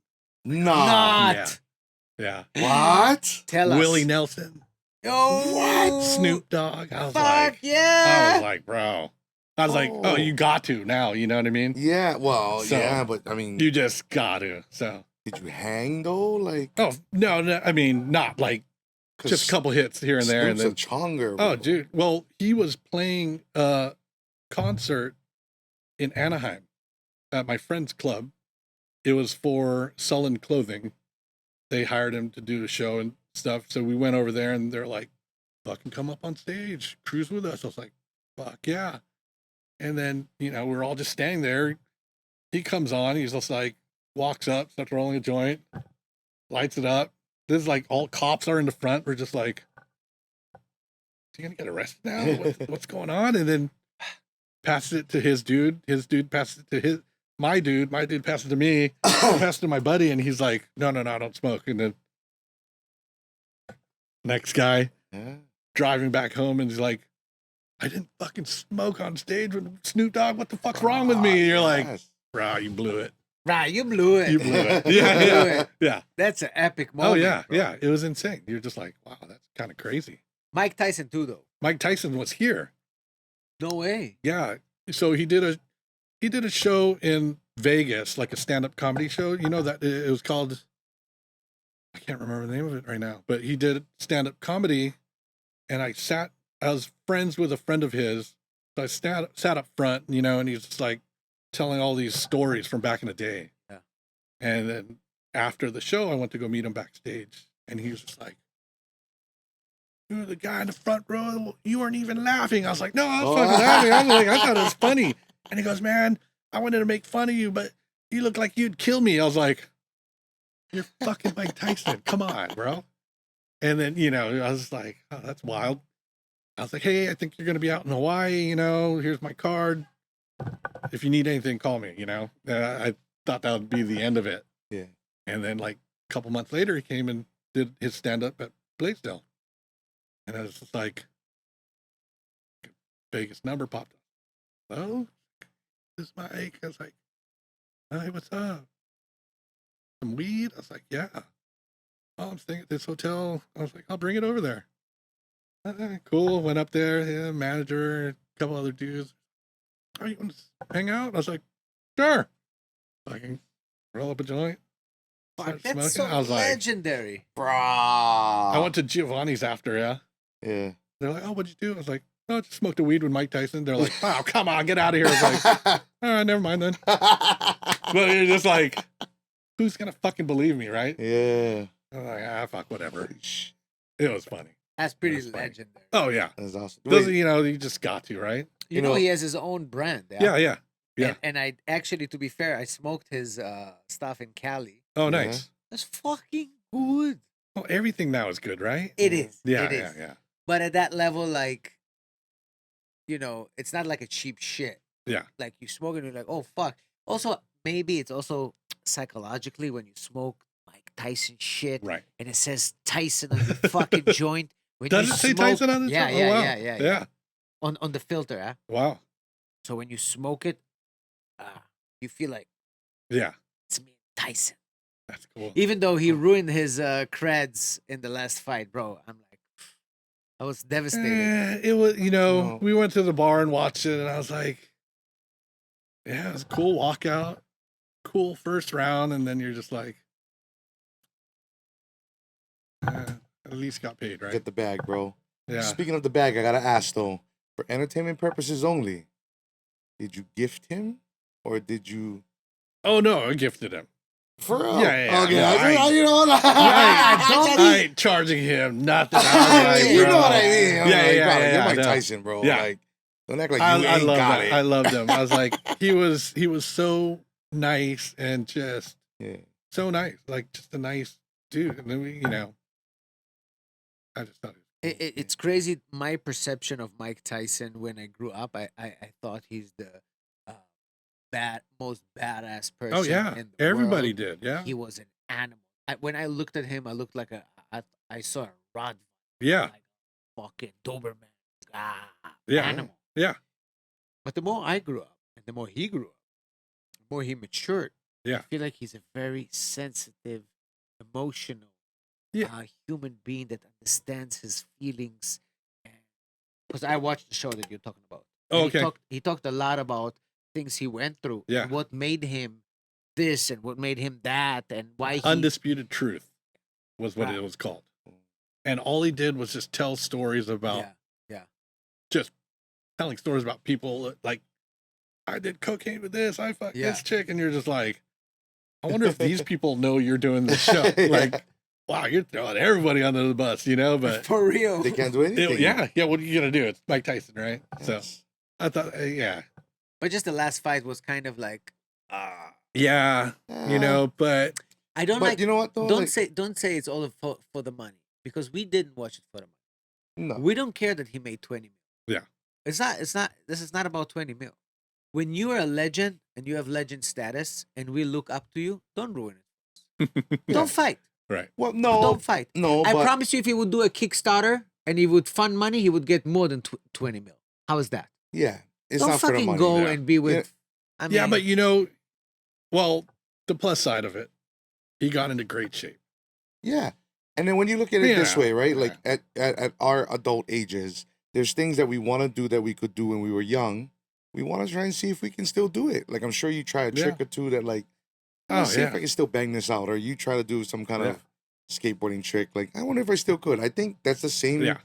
Speaker 1: Nah.
Speaker 2: Not.
Speaker 3: Yeah.
Speaker 1: What?
Speaker 2: Tell us.
Speaker 3: Willie Nelson.
Speaker 2: Oh,
Speaker 3: Snoop Dogg. I was
Speaker 2: Fuck
Speaker 3: like,
Speaker 2: yeah.
Speaker 3: bro. I was like, oh, you got to now. You know what I mean?
Speaker 1: Yeah. Well,
Speaker 3: So,
Speaker 1: yeah, but I mean,
Speaker 3: You just got to. So,
Speaker 1: did you hang though? Like,
Speaker 3: oh, no, I mean, not like
Speaker 1: 'cause
Speaker 3: just a couple hits here and there. And
Speaker 1: Snoop's
Speaker 3: then,
Speaker 1: a chonger.
Speaker 3: oh,
Speaker 1: bro.
Speaker 3: dude. Well, he was playing a concert in Anaheim at my friend's club. It was for Sullen Clothing. They hired him to do a show and stuff. So we went over there and they're like, fucking come up on stage, cruise with us. I was like, fuck yeah. And then, you know, we're all just standing there. He comes on, he's just like, walks up, starts rolling a joint, lights it up. This is like all cops are in the front. We're just like, is he gonna get arrested now? What's going on? And then passes it to his dude. His dude passes it to my dude. My dude passes it to me. Passes it to my buddy, and he's like, no, I don't smoke. And then next guy
Speaker 1: Yeah.
Speaker 3: driving back home, and he's like, I didn't fucking smoke on stage with Snoop Dogg. What the fuck's wrong with me? And you're like,
Speaker 1: Yes.
Speaker 3: bro, you blew it.
Speaker 2: Right, you blew it.
Speaker 3: You blew it.
Speaker 2: You
Speaker 3: Yeah,
Speaker 2: blew
Speaker 3: yeah,
Speaker 2: it.
Speaker 3: yeah.
Speaker 2: That's an epic
Speaker 3: Oh
Speaker 2: moment.
Speaker 3: yeah,
Speaker 2: bro.
Speaker 3: yeah. It was insane. You're just like, wow, that's kind of crazy.
Speaker 2: Mike Tyson too, though.
Speaker 3: Mike Tyson was here.
Speaker 2: No way.
Speaker 3: Yeah. So he did a show in Vegas, like a stand-up comedy show. You know that it was called, I can't remember the name of it right now, but he did stand-up comedy, and I was friends with a friend of his, so I sat up front, you know, and he's just like telling all these stories from back in the day.
Speaker 2: Yeah.
Speaker 3: And then after the show, I went to go meet him backstage, and he was just like, "You were the guy in the front row. You weren't even laughing." I was like, "No, I was fucking laughing." I was like, "I thought it was funny." And he goes, "Man, I wanted to make fun of you, but you look like you'd kill me." I was like, "You're fucking Mike Tyson. Come on, bro." And then, you know, I was like, "Oh, that's wild." I was like, "Hey, I think you're going to be out in Hawaii. You know, here's my card. If you need anything, call me." You know, I thought that would be the end of it.
Speaker 1: Yeah.
Speaker 3: And then, like a couple months later, he came and did his stand up at Blaisdell. And I was just like, Vegas number popped up. Hello? This is Mike. I was like, hi, what's up? Some weed? I was like, yeah. Oh, I'm staying at this hotel. I was like, I'll bring it over there. Cool. Went up there, yeah, manager, a couple other dudes. Oh, you want to hang out? I was like, sure. Fucking roll up a joint.
Speaker 2: Fuck,
Speaker 3: Start
Speaker 2: that's
Speaker 3: smoking.
Speaker 2: so
Speaker 3: I was like,
Speaker 2: legendary.
Speaker 1: Brah.
Speaker 3: I went to Giovanni's after, yeah.
Speaker 1: Yeah.
Speaker 3: They're like, oh, what'd you do? I was like, oh, I just smoked a weed with Mike Tyson. They're like, oh, come on, get out of here. I was like, all right, never mind then. But you're just like, who's going to fucking believe me, right?
Speaker 1: Yeah.
Speaker 3: I'm like, fuck, whatever. It was funny.
Speaker 2: That's pretty
Speaker 3: That's funny.
Speaker 2: legendary.
Speaker 3: Oh, yeah.
Speaker 1: That's awesome.
Speaker 3: Those,
Speaker 1: Wait,
Speaker 3: you know, you just got to, right?
Speaker 2: You
Speaker 1: You
Speaker 2: know,
Speaker 1: know-
Speaker 2: he has his own brand.
Speaker 3: Yeah, yeah. Yeah.
Speaker 2: And I actually, to be fair, I smoked his stuff in Cali.
Speaker 3: Oh,
Speaker 1: Yeah.
Speaker 3: nice.
Speaker 2: That's fucking good.
Speaker 3: Oh, everything now is good, right?
Speaker 2: It is.
Speaker 3: Yeah,
Speaker 2: It is.
Speaker 3: yeah.
Speaker 2: But at that level, like, you know, it's not like a cheap shit.
Speaker 3: Yeah.
Speaker 2: Like you smoke it, and you're like, oh fuck. Also, maybe it's also psychologically when you smoke Mike Tyson shit,
Speaker 3: Right.
Speaker 2: and it says Tyson on your fucking joint. When
Speaker 3: Does
Speaker 2: you
Speaker 3: it say
Speaker 2: smoke-
Speaker 3: Tyson on the
Speaker 2: Yeah,
Speaker 3: joint?
Speaker 2: yeah,
Speaker 3: Oh, wow.
Speaker 2: yeah.
Speaker 3: Yeah.
Speaker 2: On the filter, huh?
Speaker 3: Wow.
Speaker 2: So when you smoke it, you feel like
Speaker 3: Yeah.
Speaker 2: it's me, Tyson.
Speaker 3: That's cool.
Speaker 2: Even though he ruined his creds in the last fight, bro. I'm like, I was devastated.
Speaker 3: It was, you know,
Speaker 1: Oh.
Speaker 3: we went to the bar and watched it, and I was like, yeah, it was a cool walkout, cool first round, and then you're just like, at least got paid, right?
Speaker 1: get the bag, bro.
Speaker 3: Yeah.
Speaker 1: Speaking of the bag, I gotta ask though, for entertainment purposes only, did you gift him or did you?
Speaker 3: Oh no, I gifted him.
Speaker 1: For real?
Speaker 3: Yeah.
Speaker 1: Okay,
Speaker 3: No,
Speaker 1: you know,
Speaker 3: I ain't charging him nothing. I was like,
Speaker 1: you know
Speaker 3: bro.
Speaker 1: what I mean? I'm like, bro,
Speaker 3: yeah.
Speaker 1: you're Mike
Speaker 3: no.
Speaker 1: Tyson, bro.
Speaker 3: Yeah.
Speaker 1: Like, don't act like
Speaker 3: I
Speaker 1: you ain't
Speaker 3: love
Speaker 1: got
Speaker 3: that.
Speaker 1: it.
Speaker 3: I loved him. I was like, he was so nice and just
Speaker 1: Yeah.
Speaker 3: so nice, like just a nice dude. And then I just thought
Speaker 2: It's crazy. My perception of Mike Tyson when I grew up, I thought he's the most badass person.
Speaker 3: oh yeah,
Speaker 2: in the
Speaker 3: everybody
Speaker 2: world.
Speaker 3: did. Yeah,
Speaker 2: He was an animal. When I looked at him, I looked like I saw a rod,
Speaker 3: yeah,
Speaker 2: like a fucking Doberman,
Speaker 3: yeah,
Speaker 2: animal.
Speaker 3: yeah,
Speaker 2: But the more I grew up, and the more he grew up, the more he matured.
Speaker 3: Yeah.
Speaker 2: I feel like he's a very sensitive, emotional,
Speaker 3: Yeah.
Speaker 2: human being that understands his feelings. Because I watched the show that you're talking about.
Speaker 3: Oh,
Speaker 2: And
Speaker 3: okay.
Speaker 2: He talked a lot about things he went through.
Speaker 3: Yeah.
Speaker 2: And what made him this and what made him that and why he.
Speaker 3: Undisputed Truth was what
Speaker 2: Right.
Speaker 3: it was called, and all he did was just tell stories about
Speaker 2: Yeah.
Speaker 3: just telling stories about people like I did cocaine with this, I fucked
Speaker 2: Yeah.
Speaker 3: this chick, and you're just like, I wonder if these people know you're doing this show.
Speaker 1: Yeah.
Speaker 3: Like, wow, you're throwing everybody under the bus, But
Speaker 2: For real.
Speaker 1: They can't do anything.
Speaker 3: yeah. What are you gonna do? It's Mike Tyson, right? So
Speaker 1: Yes.
Speaker 3: I thought, yeah,
Speaker 2: But just the last fight was kind of like,
Speaker 3: yeah, but
Speaker 2: I don't
Speaker 1: But
Speaker 2: like.
Speaker 1: you know what though?
Speaker 2: Don't
Speaker 1: Like,
Speaker 2: say it's all for the money because we didn't watch it for the money.
Speaker 1: no.
Speaker 2: We don't care that he made 20 mil.
Speaker 3: Yeah.
Speaker 2: It's not. This is not about 20 mil. When you are a legend and you have legend status and we look up to you, don't ruin it.
Speaker 1: Yeah.
Speaker 2: Don't fight.
Speaker 3: right,
Speaker 1: Well, no.
Speaker 2: Don't fight.
Speaker 1: No,
Speaker 2: I
Speaker 1: but
Speaker 2: promise you, if he would do a Kickstarter and he would fund money, he would get more than 20 mil. How is that?
Speaker 1: yeah, it's
Speaker 2: don't
Speaker 1: not for the
Speaker 2: fucking
Speaker 1: money.
Speaker 2: go
Speaker 3: yeah.
Speaker 2: and be with. I mean,
Speaker 3: yeah, but well, the plus side of it, he got into great shape.
Speaker 1: Yeah. And then when you look at it this
Speaker 3: Yeah,
Speaker 1: way, right?
Speaker 3: yeah.
Speaker 1: Like at our adult ages, there's things that we want to do that we could do when we were young. We want to try and see if we can still do it. Like I'm sure you try a trick or two that like, let's see if I can still bang this out. Or you try to do some kind of skateboarding trick. Like, I wonder if I still could. I think that's the same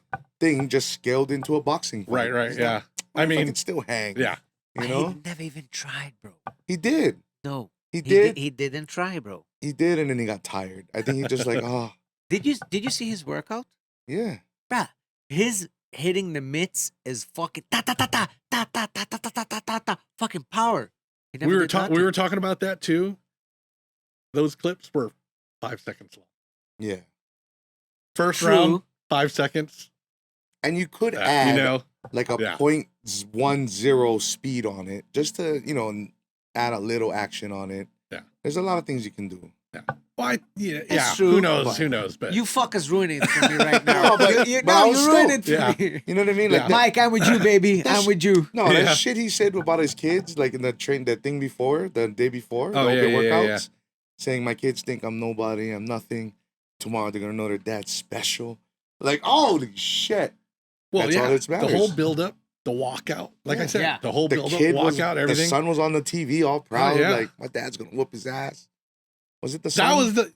Speaker 1: thing, just scaled into a boxing fight.
Speaker 3: Right,
Speaker 1: It's
Speaker 3: yeah.
Speaker 1: like,
Speaker 3: I
Speaker 1: I
Speaker 3: mean,
Speaker 1: can still hang.
Speaker 3: yeah.
Speaker 1: You
Speaker 2: I
Speaker 1: know?
Speaker 2: never even tried, bro.
Speaker 1: He did.
Speaker 2: No,
Speaker 1: He did.
Speaker 2: He didn't try, bro.
Speaker 1: He did, and then he got tired. I think he just like, oh,
Speaker 2: Did you see his workout?
Speaker 1: yeah.
Speaker 2: Bruh, his hitting the mitts is fucking ta ta ta ta ta ta ta ta ta ta ta ta ta fucking power. He never
Speaker 3: We were
Speaker 2: did nothing.
Speaker 3: we were talking about that too. Those clips were 5 seconds long.
Speaker 1: Yeah.
Speaker 3: First
Speaker 2: True.
Speaker 3: round, 5 seconds.
Speaker 1: And you could add like a
Speaker 3: Yeah.
Speaker 1: .10 speed on it, just to, add a little action on it.
Speaker 3: Yeah.
Speaker 1: There's a lot of things you can do.
Speaker 3: Well,
Speaker 2: It's true,
Speaker 3: Who knows?
Speaker 1: but-
Speaker 3: Who knows? But
Speaker 2: You fuckers ruining it for me right now.
Speaker 1: No, but-
Speaker 2: you
Speaker 1: but I was
Speaker 2: ruined it
Speaker 1: stoked.
Speaker 2: for me.
Speaker 1: You know what I mean? Like
Speaker 3: Yeah.
Speaker 1: that,
Speaker 2: Mike, I'm with you, baby.
Speaker 1: That's-
Speaker 2: I'm with you.
Speaker 1: no,
Speaker 3: Yeah.
Speaker 1: that shit he said about his kids, like in the thing before, the day before,
Speaker 3: Oh,
Speaker 1: the
Speaker 3: yeah,
Speaker 1: open
Speaker 3: yeah,
Speaker 1: workouts,
Speaker 3: yeah.
Speaker 1: saying my kids think I'm nobody, I'm nothing. Tomorrow they're gonna know their dad's special. Like, holy shit.
Speaker 3: well,
Speaker 1: That's
Speaker 3: yeah,
Speaker 1: all that
Speaker 3: the
Speaker 1: matters.
Speaker 3: whole build up, the walkout, like I said,
Speaker 2: Yeah.
Speaker 3: the whole
Speaker 1: The
Speaker 3: build up,
Speaker 1: kid was,
Speaker 3: walkout,
Speaker 1: the
Speaker 3: everything.
Speaker 1: son was on the TV all proud,
Speaker 3: yeah.
Speaker 1: like my dad's gonna whoop his ass. Was it the son?
Speaker 3: That was the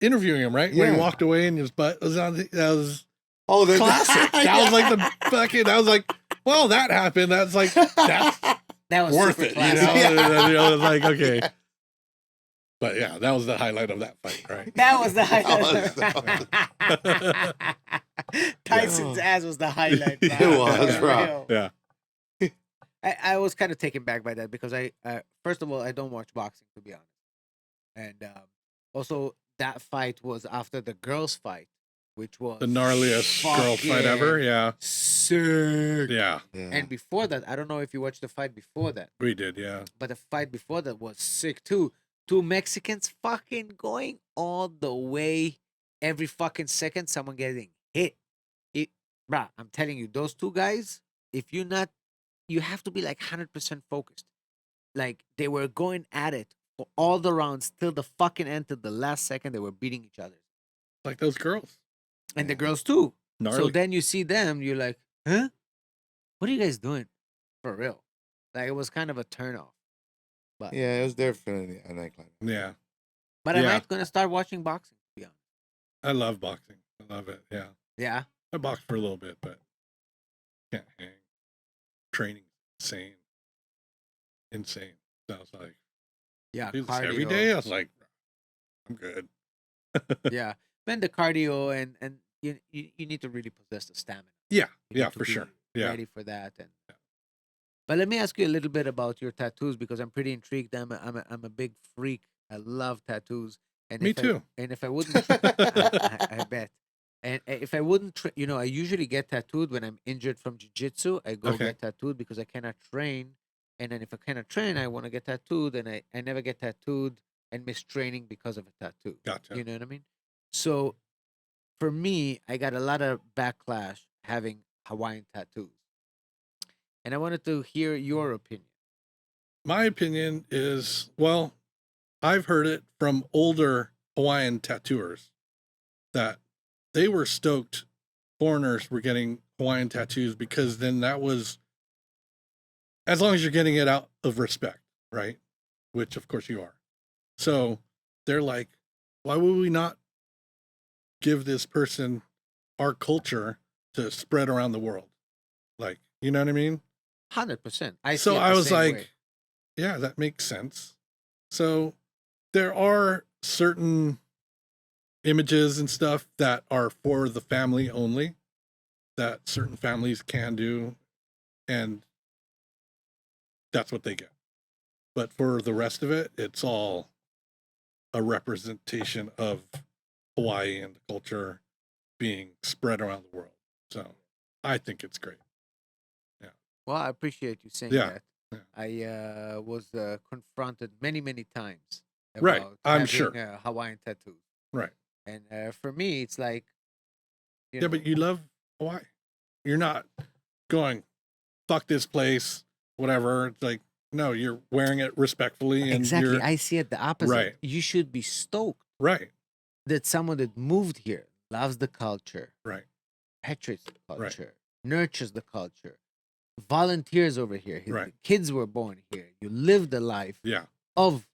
Speaker 3: interviewing him, right? Where
Speaker 1: Yeah.
Speaker 3: he walked away and his butt was on. That was
Speaker 1: oh, the
Speaker 3: classic. That was like the fucking. That was like, well, that happened. That's like that's
Speaker 2: That was
Speaker 3: worth
Speaker 2: super
Speaker 3: it.
Speaker 2: classic.
Speaker 3: It was like okay. But yeah, that was the highlight of that fight, right?
Speaker 2: That was the
Speaker 1: That
Speaker 2: highlight. Tyson's ass was the highlight.
Speaker 1: It
Speaker 2: bro.
Speaker 1: was,
Speaker 2: For
Speaker 1: bro.
Speaker 2: real.
Speaker 3: Yeah.
Speaker 2: I was kind of taken back by that because I first of all I don't watch boxing, to be honest, and also that fight was after the girls' fight, which was
Speaker 3: The gnarliest girl fight ever.
Speaker 2: fucking
Speaker 3: Yeah.
Speaker 2: sick.
Speaker 3: Yeah.
Speaker 1: Yeah.
Speaker 2: And before that, I don't know if you watched the fight before that,
Speaker 3: We did. Yeah.
Speaker 2: but the fight before that was sick too. Two Mexicans fucking going all the way every fucking second, someone getting hit. Bruh, I'm telling you, those two guys, if you're not, you have to be like 100% focused. Like they were going at it for all the rounds till the fucking end, till the last second, they were beating each other.
Speaker 3: Like those girls.
Speaker 2: And the girls too.
Speaker 3: Gnarly.
Speaker 2: So then you see them, you're like, huh? What are you guys doing? For real. Like it was kind of a turnoff. But
Speaker 1: Yeah, it was definitely a nightclub.
Speaker 3: Yeah.
Speaker 2: but I'm
Speaker 3: Yeah.
Speaker 2: not gonna start watching boxing, to be honest.
Speaker 3: I love boxing. I love it. Yeah.
Speaker 2: Yeah.
Speaker 3: I boxed for a little bit, but can't hang. Training's insane. insane. So I was like,
Speaker 2: Yeah,
Speaker 3: do this
Speaker 2: cardio.
Speaker 3: every day? I was like, I'm good.
Speaker 2: Yeah, man, the cardio and you need to really possess the stamina.
Speaker 3: Yeah,
Speaker 2: You
Speaker 3: yeah,
Speaker 2: need to
Speaker 3: for
Speaker 2: be
Speaker 3: sure. Yeah.
Speaker 2: ready for that. And but let me ask you a little bit about your tattoos because I'm pretty intrigued. I'm a big freak. I love tattoos. And
Speaker 3: Me
Speaker 2: if
Speaker 3: too.
Speaker 2: I wouldn't, I bet. And if I wouldn't, I usually get tattooed when I'm injured from jujitsu. I go
Speaker 3: Okay.
Speaker 2: get tattooed because I cannot train. And then if I cannot train, I want to get tattooed, and I never get tattooed and miss training because of a tattoo.
Speaker 3: Gotcha.
Speaker 2: You know what I mean? So for me, I got a lot of backlash having Hawaiian tattoos. And I wanted to hear your opinion.
Speaker 3: My opinion is, well, I've heard it from older Hawaiian tattooers that they were stoked foreigners were getting Hawaiian tattoos because then that was, as long as you're getting it out of respect, right? Which of course you are. So they're like, why would we not give this person our culture to spread around the world? Like, you know what I mean?
Speaker 2: 100%. I see
Speaker 3: So
Speaker 2: it
Speaker 3: I
Speaker 2: the
Speaker 3: was
Speaker 2: same
Speaker 3: like,
Speaker 2: way.
Speaker 3: yeah, that makes sense. So there are certain images and stuff that are for the family only that certain families can do, and that's what they get. But for the rest of it, it's all a representation of Hawaii and the culture being spread around the world. So I think it's great.
Speaker 2: Well, I appreciate you saying
Speaker 3: Yeah.
Speaker 2: that.
Speaker 3: Yeah.
Speaker 2: I was confronted many, many times
Speaker 3: Right,
Speaker 2: about
Speaker 3: I'm
Speaker 2: having
Speaker 3: sure.
Speaker 2: Hawaiian tattoos.
Speaker 3: Right.
Speaker 2: And for me, it's like,
Speaker 3: Yeah, but you love Hawaii. You're not going, fuck this place, whatever. It's like, no, you're wearing it respectfully and
Speaker 2: exactly.
Speaker 3: you're
Speaker 2: I see it the opposite.
Speaker 3: Right.
Speaker 2: You should be stoked
Speaker 3: right.
Speaker 2: that someone that moved here loves the culture,
Speaker 3: Right.
Speaker 2: perpetuates the
Speaker 3: Right.
Speaker 2: culture, nurtures the culture, volunteers over here. His
Speaker 3: Right.
Speaker 2: kids were born here. You live the life
Speaker 3: Yeah.
Speaker 2: of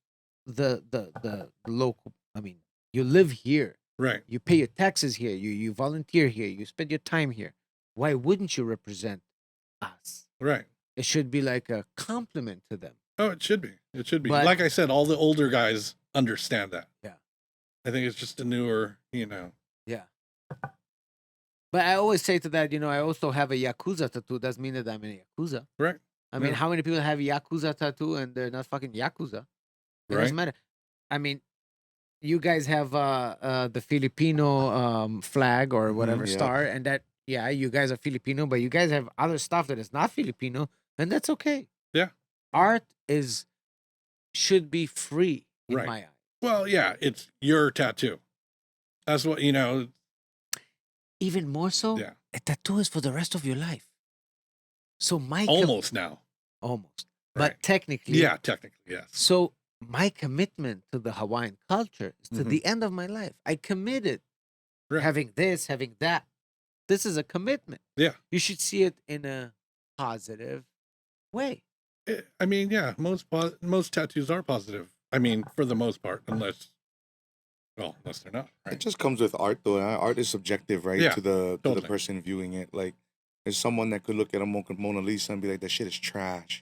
Speaker 2: the local. I mean, you live here.
Speaker 3: Right.
Speaker 2: You pay your taxes here. You volunteer here. You spend your time here. Why wouldn't you represent us?
Speaker 3: Right.
Speaker 2: It should be like a compliment to them.
Speaker 3: Oh, it should be. It should be.
Speaker 2: But-
Speaker 3: Like I said, all the older guys understand that.
Speaker 2: Yeah.
Speaker 3: I think it's just a newer,
Speaker 2: Yeah. But I always say to that, I also have a Yakuza tattoo. Doesn't mean that I'm a Yakuza.
Speaker 3: Right.
Speaker 2: I mean,
Speaker 3: Yeah.
Speaker 2: how many people have a Yakuza tattoo and they're not fucking Yakuza? It
Speaker 3: Right.
Speaker 2: doesn't matter. I mean, you guys have the Filipino flag or whatever
Speaker 1: yeah.
Speaker 2: star, and that, yeah, you guys are Filipino, but you guys have other stuff that is not Filipino, and that's okay.
Speaker 3: Yeah.
Speaker 2: Art should be free in
Speaker 3: Right.
Speaker 2: my eyes.
Speaker 3: Well, yeah, it's your tattoo. That's what,
Speaker 2: Even more so,
Speaker 3: Yeah.
Speaker 2: a tattoo is for the rest of your life. So
Speaker 3: almost now.
Speaker 2: almost,
Speaker 3: Right.
Speaker 2: but technically,
Speaker 3: Yeah, technically, yes.
Speaker 2: So my commitment to the Hawaiian culture is to
Speaker 3: Mhm.
Speaker 2: the end of my life. I committed
Speaker 3: Right.
Speaker 2: having this, having that. This is a commitment.
Speaker 3: Yeah.
Speaker 2: You should see it in a positive way.
Speaker 3: I mean, yeah, most tattoos are positive. I mean, for the most part, unless they're not.
Speaker 1: It
Speaker 3: Right.
Speaker 1: just comes with art, though. Art is subjective, right?
Speaker 3: Yeah,
Speaker 1: To the
Speaker 3: totally.
Speaker 1: person viewing it. Like, there's someone that could look at a Mona Lisa and be like, "That shit is trash,"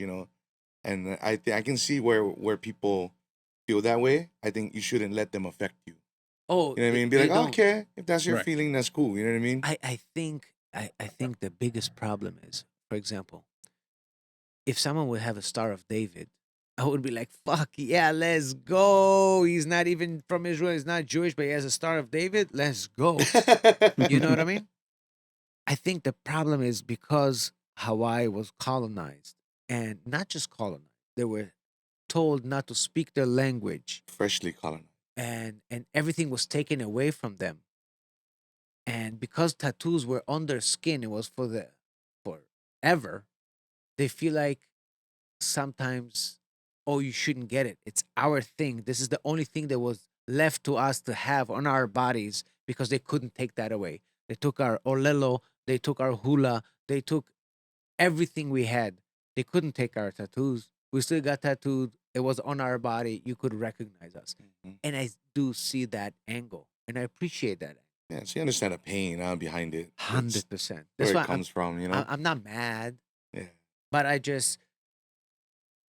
Speaker 1: And I can see where people feel that way. I think you shouldn't let them affect you.
Speaker 2: Oh,
Speaker 1: You know what I mean? Be
Speaker 2: they
Speaker 1: like,
Speaker 2: don't.
Speaker 1: okay, if that's your
Speaker 3: Right.
Speaker 1: feeling, that's cool. You know what I mean?
Speaker 2: I think the biggest problem is, for example, if someone would have a Star of David, I would be like, fuck yeah, let's go. He's not even from Israel, he's not Jewish, but he has a Star of David. Let's go. You know what I mean? I think the problem is because Hawaii was colonized, and not just colonized, they were told not to speak their language,
Speaker 1: Freshly colonized.
Speaker 2: and everything was taken away from them. And because tattoos were on their skin, it was forever. They feel like sometimes, oh, you shouldn't get it. It's our thing. This is the only thing that was left to us to have on our bodies because they couldn't take that away. They took our olelo, they took our hula, they took everything we had. They couldn't take our tattoos. We still got tattooed. It was on our body. You could recognize us.
Speaker 1: Mhm.
Speaker 2: And I do see that angle, and I appreciate that.
Speaker 1: Yeah, so you understand the pain behind it. That's
Speaker 2: 100%.
Speaker 1: where
Speaker 2: That's why
Speaker 1: it comes from,
Speaker 2: I'm not mad,
Speaker 1: Yeah.
Speaker 2: but I just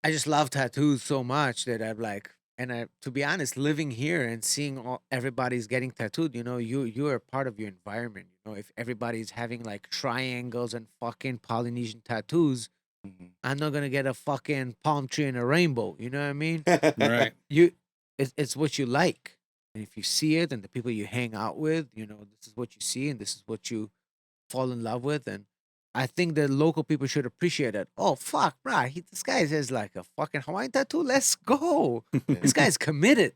Speaker 2: I just love tattoos so much that I'm like, to be honest, living here and seeing everybody's getting tattooed, you are part of your environment. If everybody's having like triangles and fucking Polynesian tattoos,
Speaker 1: Mhm.
Speaker 2: I'm not gonna get a fucking palm tree and a rainbow. You know what I mean?
Speaker 3: Right.
Speaker 2: It's what you like, and if you see it, and the people you hang out with, this is what you see, and this is what you fall in love with, and I think the local people should appreciate it. Oh fuck, bruh, this guy has like a fucking Hawaiian tattoo. Let's go. This guy's committed.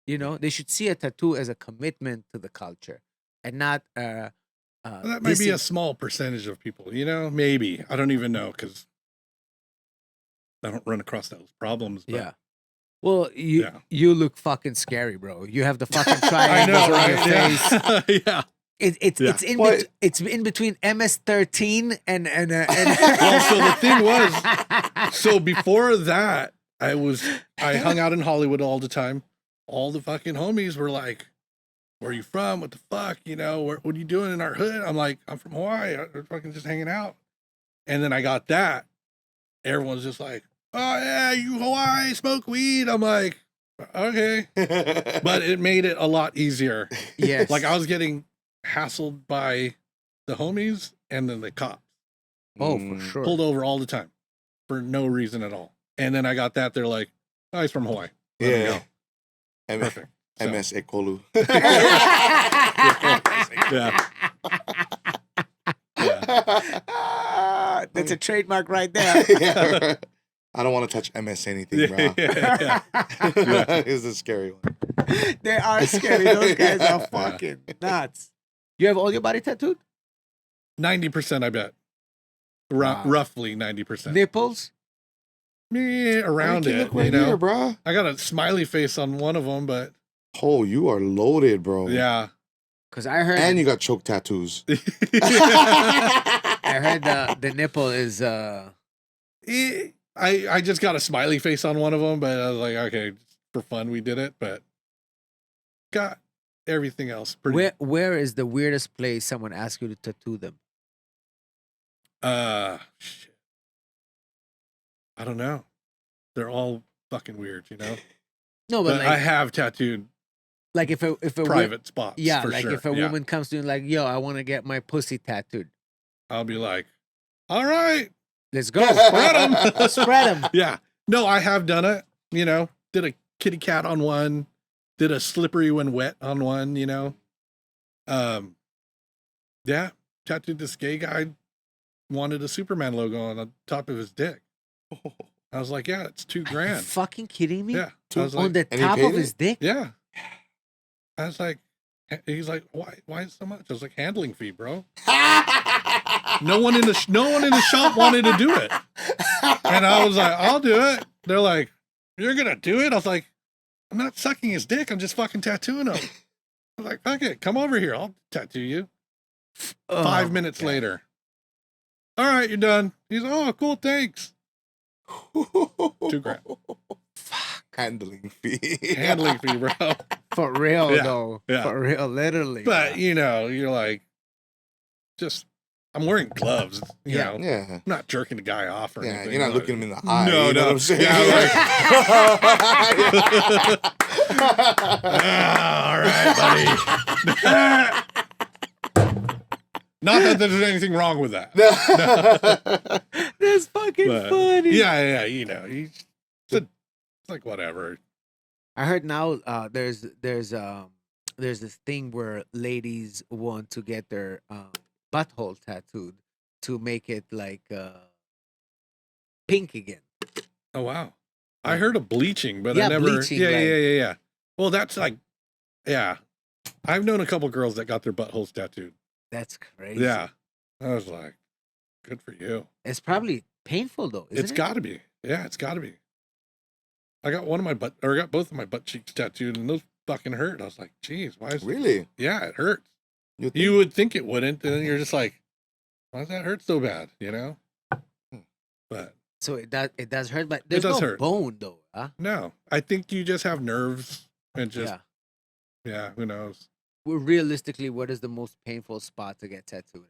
Speaker 2: They should see a tattoo as a commitment to the culture, and not
Speaker 3: Well, that might be a small percentage of people, maybe. I don't even know because I don't run across those problems. But
Speaker 2: yeah. Well,
Speaker 3: Yeah.
Speaker 2: you look fucking scary, bro. You have the fucking
Speaker 3: I
Speaker 2: triangles
Speaker 3: know,
Speaker 2: on your
Speaker 3: right?
Speaker 2: face.
Speaker 3: Yeah.
Speaker 2: Yeah. It's in between MS-13 and
Speaker 3: Well, so the thing was, so before that, I hung out in Hollywood all the time. All the fucking homies were like, "Where are you from? What the fuck? What are you doing in our hood?" I'm like, "I'm from Hawaii. We're fucking just hanging out." And then I got that. Everyone's just like, "Oh yeah, you Hawaii, smoke weed." I'm like, "Okay," but it made it a lot easier.
Speaker 2: Yes.
Speaker 3: Like I was getting hassled by the homies and then the cops.
Speaker 2: Oh, for sure.
Speaker 3: Pulled over all the time for no reason at all. And then I got that. They're like, "Oh, he's from Hawaii." Let him go. Perfect. So,
Speaker 1: MS Ekolu.
Speaker 3: yeah.
Speaker 2: That's a trademark right there.
Speaker 1: Yeah, right. I don't want to touch MS anything, bro.
Speaker 3: Yeah.
Speaker 1: It's a scary one.
Speaker 2: They are scary. Those guys are fucking nuts. You have all your body tattooed?
Speaker 3: 90%, I bet.
Speaker 2: Wow.
Speaker 3: Roughly 90%.
Speaker 2: Nipples?
Speaker 3: Me around
Speaker 1: Look
Speaker 3: it,
Speaker 1: right here, bro.
Speaker 3: I got a smiley face on one of them, but
Speaker 1: Oh, you are loaded, bro.
Speaker 3: yeah.
Speaker 2: Because I heard.
Speaker 1: And you got choke tattoos.
Speaker 2: I heard the nipple is.
Speaker 3: I just got a smiley face on one of them, but I was like, okay, for fun we did it, but got everything else pretty.
Speaker 2: Where is the weirdest place someone asked you to tattoo them?
Speaker 3: Shit. I don't know. They're all fucking weird,
Speaker 2: No, but
Speaker 3: I have tattooed
Speaker 2: like if a
Speaker 3: private spots.
Speaker 2: yeah,
Speaker 3: for
Speaker 2: like
Speaker 3: sure.
Speaker 2: if a woman comes to you and like, yo, I want to get my pussy tattooed.
Speaker 3: I'll be like, all right,
Speaker 2: let's go.
Speaker 3: Spread them.
Speaker 2: Spread them.
Speaker 3: Yeah. No, I have done it. Did a kitty cat on one. Did a slippery when wet on one. Yeah. Tattooed this gay guy. Wanted a Superman logo on the top of his dick. I was like, yeah, it's $2,000.
Speaker 2: Are you fucking kidding me?
Speaker 3: Yeah.
Speaker 2: On the top of his dick?
Speaker 3: Yeah. I was like, he's like, why so much? I was like, handling fee, bro. No one in the shop wanted to do it. And I was like, I'll do it. They're like, you're going to do it? I was like, I'm not sucking his dick. I'm just fucking tattooing him. I was like, fuck it. Come over here. I'll tattoo you. 5 minutes later. All right, you're done. He's like, oh, cool. Thanks. $2,000.
Speaker 2: Fuck.
Speaker 1: Handling fee.
Speaker 3: Handling fee, bro.
Speaker 2: For real,
Speaker 3: Yeah,
Speaker 2: though.
Speaker 3: yeah.
Speaker 2: For real, literally.
Speaker 3: But, you're like, I'm wearing gloves. You know.
Speaker 1: Yeah.
Speaker 3: I'm not jerking the guy off or anything.
Speaker 1: You're not looking him in the eye.
Speaker 3: No,
Speaker 1: you know
Speaker 3: no.
Speaker 1: what I'm saying?
Speaker 3: All right, buddy. Not that there's anything wrong with that.
Speaker 2: That's fucking funny.
Speaker 3: Yeah. It's like whatever.
Speaker 2: I heard now there's this thing where ladies want to get their butthole tattooed to make it like pink again.
Speaker 3: Oh wow. I heard of bleaching, but
Speaker 2: Yeah,
Speaker 3: I never.
Speaker 2: bleaching,
Speaker 3: Yeah. Well, that's like, yeah. I've known a couple girls that got their buttholes tattooed.
Speaker 2: That's crazy.
Speaker 3: Yeah. I was like, good for you.
Speaker 2: It's probably painful though. Isn't
Speaker 3: It's
Speaker 2: it?
Speaker 3: got to be. Yeah, it's got to be. I got I got both of my butt cheeks tattooed, and those fucking hurt. I was like, geez, why is
Speaker 1: Really?
Speaker 3: Yeah, it hurts.
Speaker 1: You think?
Speaker 3: You would think it wouldn't, and then you're just like, why does that hurt so bad? But
Speaker 2: So it does hurt, but there's
Speaker 3: does
Speaker 2: no
Speaker 3: hurt.
Speaker 2: bone though, huh?
Speaker 3: no, I think you just have nerves and just
Speaker 2: Yeah.
Speaker 3: who knows?
Speaker 2: Well, realistically, what is the most painful spot to get tattooed?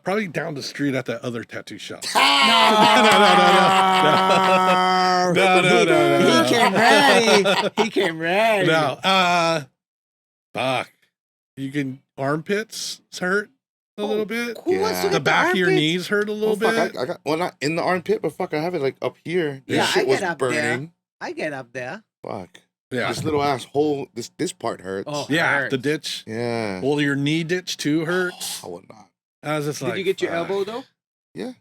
Speaker 3: Probably down the street at that other tattoo shop. No.
Speaker 2: He came ready. He came ready.
Speaker 3: No. Fuck. You can armpits hurt a little bit.
Speaker 2: Who wants to
Speaker 1: Yeah.
Speaker 2: get
Speaker 3: The back of your
Speaker 2: armpits?
Speaker 3: knees hurt a little
Speaker 1: Fuck,
Speaker 3: bit.
Speaker 1: I got well, not in the armpit, but fuck, I have it like up here. This
Speaker 2: Yeah,
Speaker 1: shit
Speaker 2: I
Speaker 1: was
Speaker 2: get up there.
Speaker 1: burning.
Speaker 2: I get up there.
Speaker 1: Fuck.
Speaker 3: Yeah.
Speaker 1: This little ass hole. This part hurts.
Speaker 2: Oh,
Speaker 3: Yeah.
Speaker 2: hurts.
Speaker 3: The ditch.
Speaker 1: Yeah.
Speaker 3: Well, your knee ditch too hurts.
Speaker 1: I would not.
Speaker 3: I was just
Speaker 2: Did
Speaker 3: like,
Speaker 2: you get your
Speaker 3: fuck.
Speaker 2: elbow though?
Speaker 1: Yeah.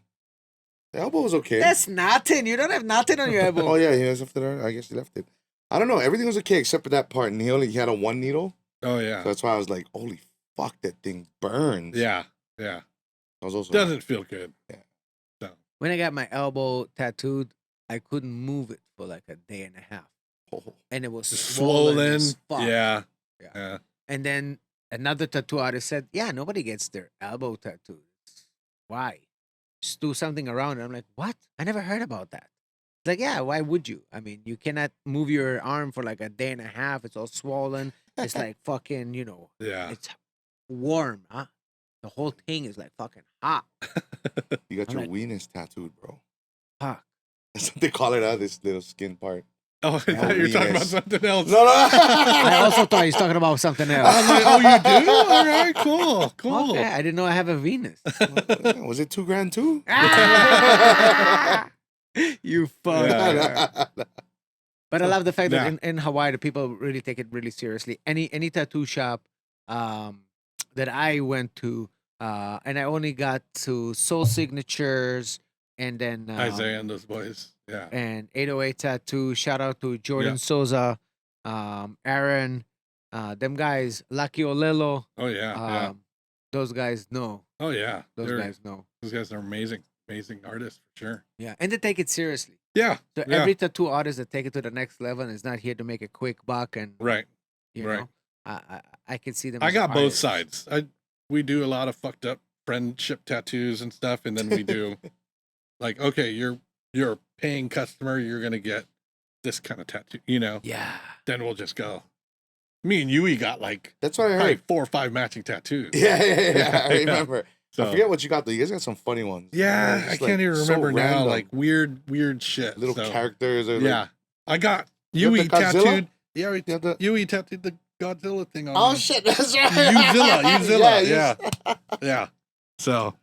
Speaker 1: The elbow was okay.
Speaker 2: That's nothing. You don't have nothing on your elbow.
Speaker 1: Oh yeah, he has something there. I guess he left it. I don't know. Everything was okay except for that part, and he had a one needle.
Speaker 3: Oh yeah.
Speaker 1: So that's why I was like, "Holy fuck, that thing burns."
Speaker 3: Yeah. Yeah.
Speaker 1: I was also
Speaker 3: Doesn't feel good.
Speaker 2: When I got my elbow tattooed, I couldn't move it for like a day and a half,
Speaker 1: Oh,
Speaker 2: and it was
Speaker 3: Swollen.
Speaker 2: as fuck.
Speaker 3: Yeah.
Speaker 2: Yeah.
Speaker 3: Yeah.
Speaker 2: And then another tattoo artist said, "Yeah, nobody gets their elbow tattooed. Why? Just do something around it." I'm like, "What? I never heard about that." It's like, yeah, why would you? I mean, you cannot move your arm for like a day and a half. It's all swollen. It's like fucking,
Speaker 3: Yeah.
Speaker 2: it's warm, huh? The whole thing is like fucking hot.
Speaker 1: you got
Speaker 2: I'm
Speaker 1: your
Speaker 2: like-
Speaker 1: weenus tattooed, bro.
Speaker 2: Fuck.
Speaker 1: That's what they call it out. This little skin part.
Speaker 3: Oh, I thought you were talking about
Speaker 1: Venus.
Speaker 3: something else.
Speaker 1: No, no.
Speaker 2: I also thought he was talking about something
Speaker 3: I
Speaker 2: else.
Speaker 3: was like, oh, you do? All right, cool, cool.
Speaker 2: Okay, I didn't know I have a Venus.
Speaker 1: Was it $2,000 too?
Speaker 2: You fuck.
Speaker 3: Yeah.
Speaker 2: But I love the fact that
Speaker 3: Yeah.
Speaker 2: in Hawaii, the people really take it really seriously. Any tattoo shop that I went to, and I only got to Soul Signatures and then
Speaker 3: Isaiah and those boys. Yeah.
Speaker 2: and 808 Tattoo. Shout out to Jordan
Speaker 3: Yeah.
Speaker 2: Souza, Aaron, them guys, Lucky Olelo.
Speaker 3: Oh yeah.
Speaker 2: Those guys know.
Speaker 3: Oh yeah.
Speaker 2: Those guys know.
Speaker 3: Those guys are amazing artists for sure.
Speaker 2: Yeah, and they take it seriously.
Speaker 3: Yeah.
Speaker 2: So
Speaker 3: Yeah.
Speaker 2: every tattoo artist that take it to the next level and is not here to make a quick buck and
Speaker 3: Right.
Speaker 2: you
Speaker 3: right.
Speaker 2: know, I can see them.
Speaker 3: I
Speaker 2: as
Speaker 3: got both
Speaker 2: artists.
Speaker 3: sides. We do a lot of fucked up friendship tattoos and stuff, and then we do like, okay, you're a paying customer, you're gonna get this kind of tattoo,
Speaker 2: Yeah.
Speaker 3: Then we'll just go. Me and Yui got like
Speaker 1: That's what I
Speaker 3: probably
Speaker 1: heard.
Speaker 3: 4 or 5 matching tattoos.
Speaker 1: Yeah. I
Speaker 3: Yeah.
Speaker 1: remember.
Speaker 3: So
Speaker 1: I forget what you got though. You guys got some funny ones.
Speaker 3: yeah,
Speaker 1: Just,
Speaker 3: I
Speaker 1: like,
Speaker 3: can't even
Speaker 1: so
Speaker 3: remember now.
Speaker 1: random.
Speaker 3: Like weird shit.
Speaker 1: little
Speaker 3: So,
Speaker 1: characters. Or
Speaker 3: Yeah, I got
Speaker 1: You have
Speaker 3: Yui
Speaker 1: the Godzilla?
Speaker 3: tattooed. Yeah,
Speaker 1: You have the-
Speaker 3: Yui tattooed the Godzilla thing on.
Speaker 1: Oh
Speaker 3: me.
Speaker 1: shit! That's right.
Speaker 3: Uzilla,
Speaker 1: Yeah.
Speaker 3: Yeah. So,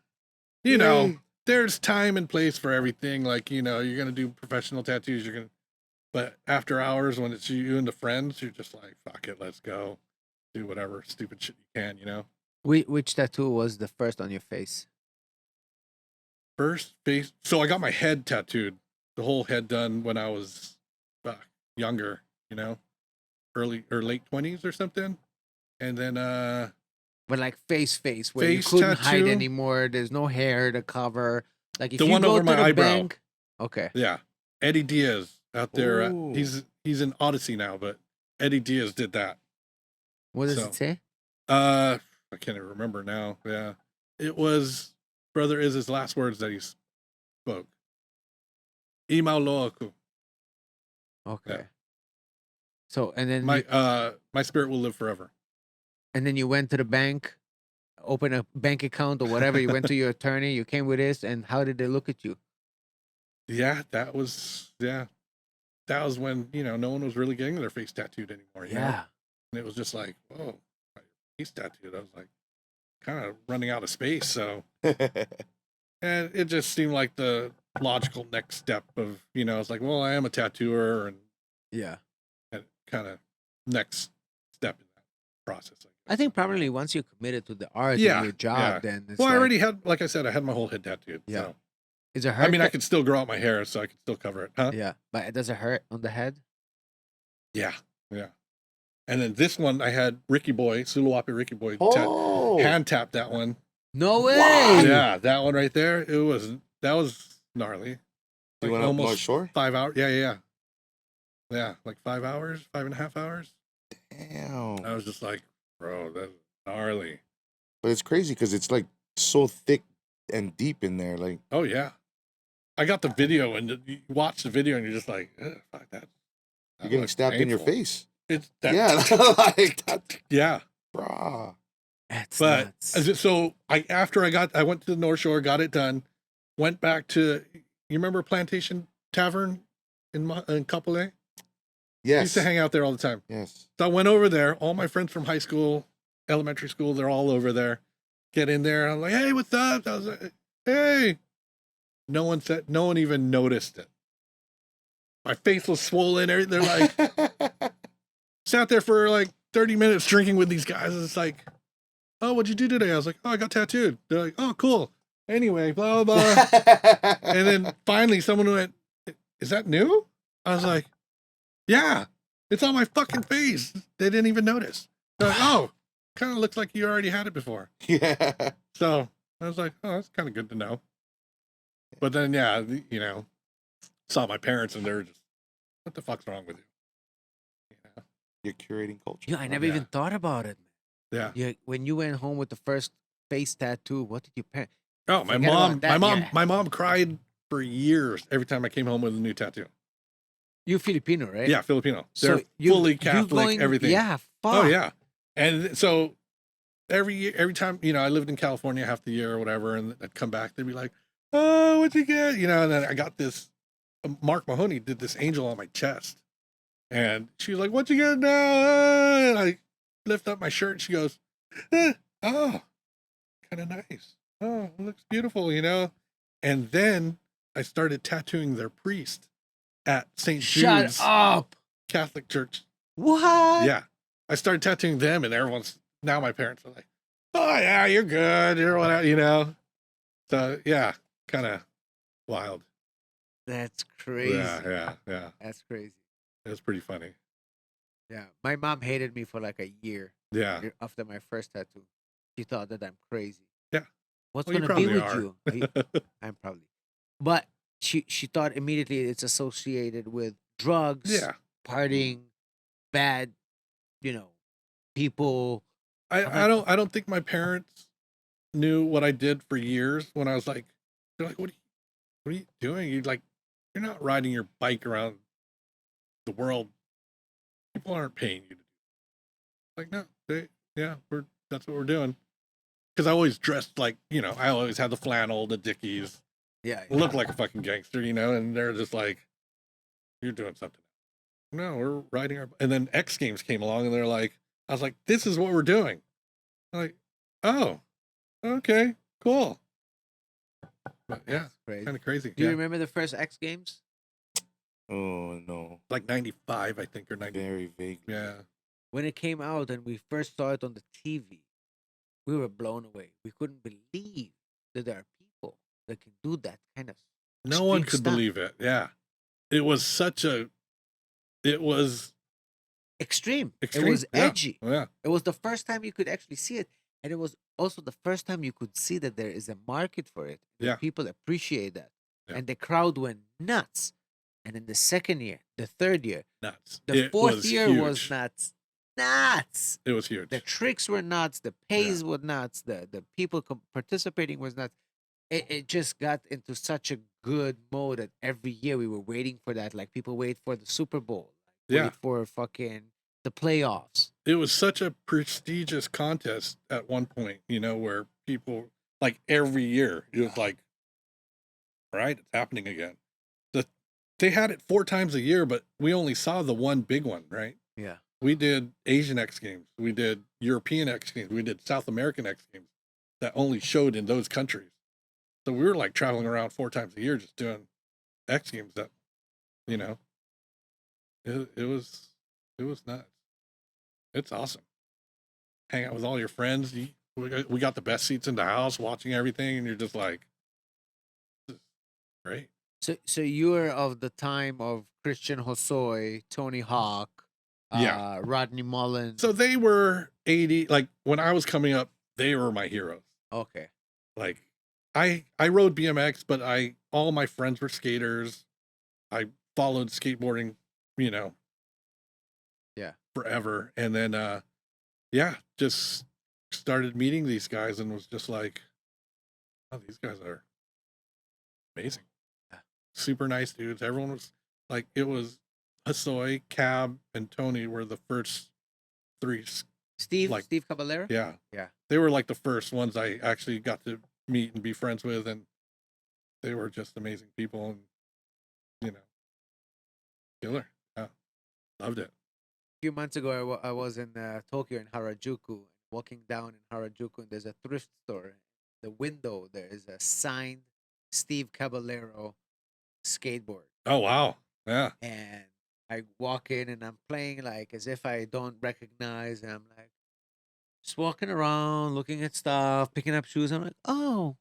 Speaker 1: Yay.
Speaker 3: there's time and place for everything. Like, you're going to do professional tattoos. But after hours, when it's you and the friends, you're just like, fuck it, let's go. Do whatever stupid shit you can,
Speaker 2: Which tattoo was the first on your face?
Speaker 3: First face. So I got my head tattooed, the whole head done when I was younger, early or late 20s or something. And then,
Speaker 2: But like face, where you
Speaker 3: Face
Speaker 2: couldn't hide
Speaker 3: tattoo?
Speaker 2: anymore. There's no hair to cover. Like if
Speaker 3: The
Speaker 2: you
Speaker 3: one
Speaker 2: go
Speaker 3: over
Speaker 2: to
Speaker 3: my
Speaker 2: the
Speaker 3: eyebrow.
Speaker 2: bank. Okay.
Speaker 3: yeah, Eddie Diaz out there.
Speaker 1: Ooh.
Speaker 3: He's in Odyssey now, but Eddie Diaz did that.
Speaker 2: What does
Speaker 3: So-
Speaker 2: it say?
Speaker 3: I can't even remember now. Yeah, it was Brother is his last words that he spoke. Ima loaku.
Speaker 2: Okay. So and then
Speaker 3: My spirit will live forever.
Speaker 2: and then you went to the bank, open a bank account or whatever. You went to your attorney. You came with this, and how did they look at you?
Speaker 3: Yeah, that was when no one was really getting their face tattooed anymore. you know? And it was just like, whoa, my face tattooed. I was like, kind of running out of space. So, and it just seemed like the logical next step of it's like, well, I am a tattooer, and
Speaker 2: Yeah.
Speaker 3: kind of next step in that process.
Speaker 2: I think probably once you're committed to the art
Speaker 3: Yeah,
Speaker 2: and your job,
Speaker 3: yeah.
Speaker 2: then it's
Speaker 3: Well, I
Speaker 2: like,
Speaker 3: already had, like I said, I had my whole head tattooed.
Speaker 2: Yeah.
Speaker 3: So.
Speaker 2: Is it hurt?
Speaker 3: I mean, I could still grow out my hair, so I could still cover it, huh?
Speaker 2: Yeah, but does it hurt on the head?
Speaker 3: Yeah. And then this one, I had Ricky Boy, Suluapi Ricky Boy,
Speaker 1: Oh.
Speaker 3: hand tap that one.
Speaker 2: No way.
Speaker 1: Wow.
Speaker 3: Yeah, that one right there. That was gnarly.
Speaker 1: You went up North Shore?
Speaker 3: 5 hours. Yeah. Yeah, like 5 hours, 5.5 hours.
Speaker 1: Damn.
Speaker 3: I was just like, bro, that's gnarly.
Speaker 1: But it's crazy because it's like so thick and deep in there. Like,
Speaker 3: Oh yeah, I got the video, and you watch the video, and you're just like, fuck that.
Speaker 1: you're getting stabbed in your face.
Speaker 3: It's that,
Speaker 1: Yeah. Like that.
Speaker 3: yeah.
Speaker 1: Bruh.
Speaker 2: That's
Speaker 3: But
Speaker 2: nuts.
Speaker 3: so I went to the North Shore, got it done, went back to, you remember Plantation Tavern in Kapolei? I used to
Speaker 1: Yes.
Speaker 3: hang out there all the time.
Speaker 1: Yes.
Speaker 3: So I went over there. All my friends from high school, elementary school, they're all over there. Get in there. I'm like, hey, what's up? I was like, hey. No one even noticed it. My face was swollen. They're like, sat there for like 30 minutes drinking with these guys. And it's like, oh, what'd you do today? I was like, oh, I got tattooed. They're like, oh, cool. Anyway, blah, blah, blah. And then finally someone went, is that new? I was like, yeah, it's on my fucking face. They didn't even notice. They're like, oh, kind of looks like you already had it before.
Speaker 1: Yeah.
Speaker 3: So I was like, oh, that's kind of good to know. But then, yeah, saw my parents and they're just, what the fuck's wrong with you?
Speaker 1: You're curating culture.
Speaker 2: Yeah, I never even thought about it.
Speaker 3: Yeah.
Speaker 2: When you went home with the first face tattoo, what did your parents?
Speaker 3: Oh, my
Speaker 2: Forget
Speaker 3: mom,
Speaker 2: about that, yeah.
Speaker 3: my mom cried for years every time I came home with a new tattoo.
Speaker 2: You Filipino, right?
Speaker 3: Yeah, Filipino.
Speaker 2: So
Speaker 3: They're fully Catholic, everything.
Speaker 2: Yeah, fuck.
Speaker 3: Oh yeah. And so every time, I lived in California half the year or whatever, and I'd come back, they'd be like, oh, what'd you get? And then I got this, Mark Mahoney did this angel on my chest. And she was like, what you get now? And I lift up my shirt and she goes, oh, kind of nice. Oh, it looks beautiful, And then I started tattooing their priest at St. Jude's
Speaker 2: Shut up.
Speaker 3: Catholic Church.
Speaker 2: What?
Speaker 3: Yeah. I started tattooing them and now my parents are like, oh yeah, you're good. You're whatever, So yeah, kind of wild.
Speaker 2: That's crazy.
Speaker 3: Yeah.
Speaker 2: That's crazy.
Speaker 3: It was pretty funny.
Speaker 2: Yeah. My mom hated me for like a year
Speaker 3: Yeah.
Speaker 2: after my first tattoo. She thought that I'm crazy.
Speaker 3: Yeah.
Speaker 2: What's
Speaker 3: Well, you
Speaker 2: gonna be
Speaker 3: probably
Speaker 2: with
Speaker 3: are.
Speaker 2: you? I'm probably. But she thought immediately it's associated with drugs,
Speaker 3: Yeah.
Speaker 2: partying, bad, people.
Speaker 3: I don't think my parents knew what I did for years when I was like, they're like, what are you doing? You're not riding your bike around the world. People aren't paying you to do it. Like, no, that's what we're doing. Because I always dressed like, I always had the flannel, the Dickies,
Speaker 2: Yeah.
Speaker 3: look like a fucking gangster, and they're just like, you're doing something. No, we're riding our, and then X Games came along and they're like, I was like, this is what we're doing. I'm like, oh, okay, cool. But yeah,
Speaker 2: Crazy.
Speaker 3: kind of crazy.
Speaker 2: Do you remember the first X Games?
Speaker 1: Oh no.
Speaker 3: Like 95, I think, or 90.
Speaker 1: Very vague.
Speaker 3: Yeah.
Speaker 2: When it came out and we first saw it on the TV, we were blown away. We couldn't believe that there are people that can do that kind of.
Speaker 3: No one
Speaker 2: extreme
Speaker 3: could
Speaker 2: stuff.
Speaker 3: believe it. Yeah. It was
Speaker 2: Extreme.
Speaker 3: extreme.
Speaker 2: It was
Speaker 3: Yeah.
Speaker 2: edgy.
Speaker 3: Yeah.
Speaker 2: It was the first time you could actually see it. And it was also the first time you could see that there is a market for it. That
Speaker 3: Yeah.
Speaker 2: people appreciate that.
Speaker 3: Yeah.
Speaker 2: And the crowd went nuts. And in the second year, the third year,
Speaker 3: Nuts.
Speaker 2: the
Speaker 3: It
Speaker 2: fourth
Speaker 3: was
Speaker 2: year was
Speaker 3: huge.
Speaker 2: nuts. Nuts.
Speaker 3: It was huge.
Speaker 2: The tricks were nuts. The pays were nuts. The people participating was nuts. It just got into such a good mode that every year we were waiting for that. Like people wait for the Super Bowl.
Speaker 3: Yeah.
Speaker 2: Wait for fucking the playoffs.
Speaker 3: It was such a prestigious contest at one point, where people, like, every year, it was like, all right, it's happening again. They had it 4 times a year, but we only saw the one big one, right?
Speaker 2: Yeah.
Speaker 3: We did Asian X Games. We did European X Games. We did South American X Games that only showed in those countries. So we were like traveling around 4 times a year just doing X Games that, it was nuts. It's awesome. Hang out with all your friends. We got the best seats in the house, watching everything, and you're just like, this is great.
Speaker 2: So you were of the time of Christian Hosoi, Tony Hawk,
Speaker 3: Yeah.
Speaker 2: Rodney Mullen.
Speaker 3: So they were 80, like when I was coming up, they were my heroes.
Speaker 2: Okay.
Speaker 3: Like I rode BMX, but all my friends were skaters. I followed skateboarding,
Speaker 2: Yeah.
Speaker 3: forever. And then just started meeting these guys and was just like, oh, these guys are amazing.
Speaker 2: Yeah.
Speaker 3: Super nice dudes. Everyone was like, it was Hosoi, Cab, and Tony were the first 3
Speaker 2: Steve Caballero.
Speaker 3: Yeah.
Speaker 2: Yeah.
Speaker 3: They were like the first ones I actually got to meet and be friends with, and they were just amazing people, and killer. Yeah, loved it.
Speaker 2: A few months ago, I was in Tokyo in Harajuku, walking down in Harajuku, and there's a thrift store. The window there is a signed Steve Caballero skateboard,
Speaker 3: Oh wow. Yeah.
Speaker 2: and I walk in and I'm playing like as if I don't recognize, and I'm like just walking around, looking at stuff, picking up shoes. I'm like, oh,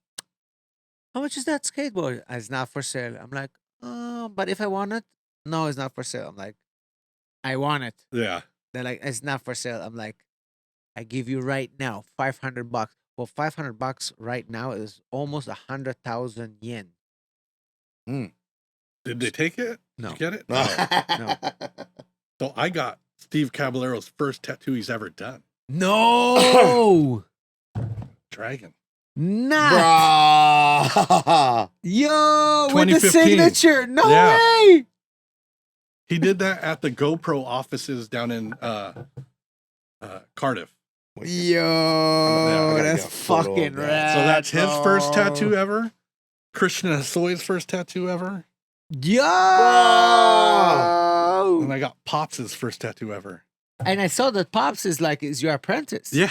Speaker 2: how much is that skateboard? It's not for sale. I'm like, oh, but if I want it, no, it's not for sale. I'm like, I want it.
Speaker 3: Yeah.
Speaker 2: They're like, it's not for sale. I'm like, I give you right now $500. Well, $500 right now is almost 100,000 yen.
Speaker 3: Did they take it?
Speaker 2: No.
Speaker 3: Did you get it?
Speaker 2: No.
Speaker 3: So I got Steve Caballero's first tattoo he's ever done.
Speaker 2: No,
Speaker 3: Dragon.
Speaker 2: not
Speaker 1: Bruh.
Speaker 2: yo with the
Speaker 3: 2015.
Speaker 2: signature. No
Speaker 3: Yeah.
Speaker 2: way.
Speaker 3: He did that at the GoPro offices down in Cardiff.
Speaker 2: Yo,
Speaker 1: gotta
Speaker 2: that's
Speaker 1: get a photo of
Speaker 2: fucking
Speaker 1: that.
Speaker 2: rad.
Speaker 3: So that's his first
Speaker 2: bro.
Speaker 3: tattoo ever. Christian Asoy's first tattoo ever.
Speaker 2: Yo,
Speaker 3: And I got Pops' first tattoo ever.
Speaker 2: and I saw that Pops is your apprentice.
Speaker 3: Yeah.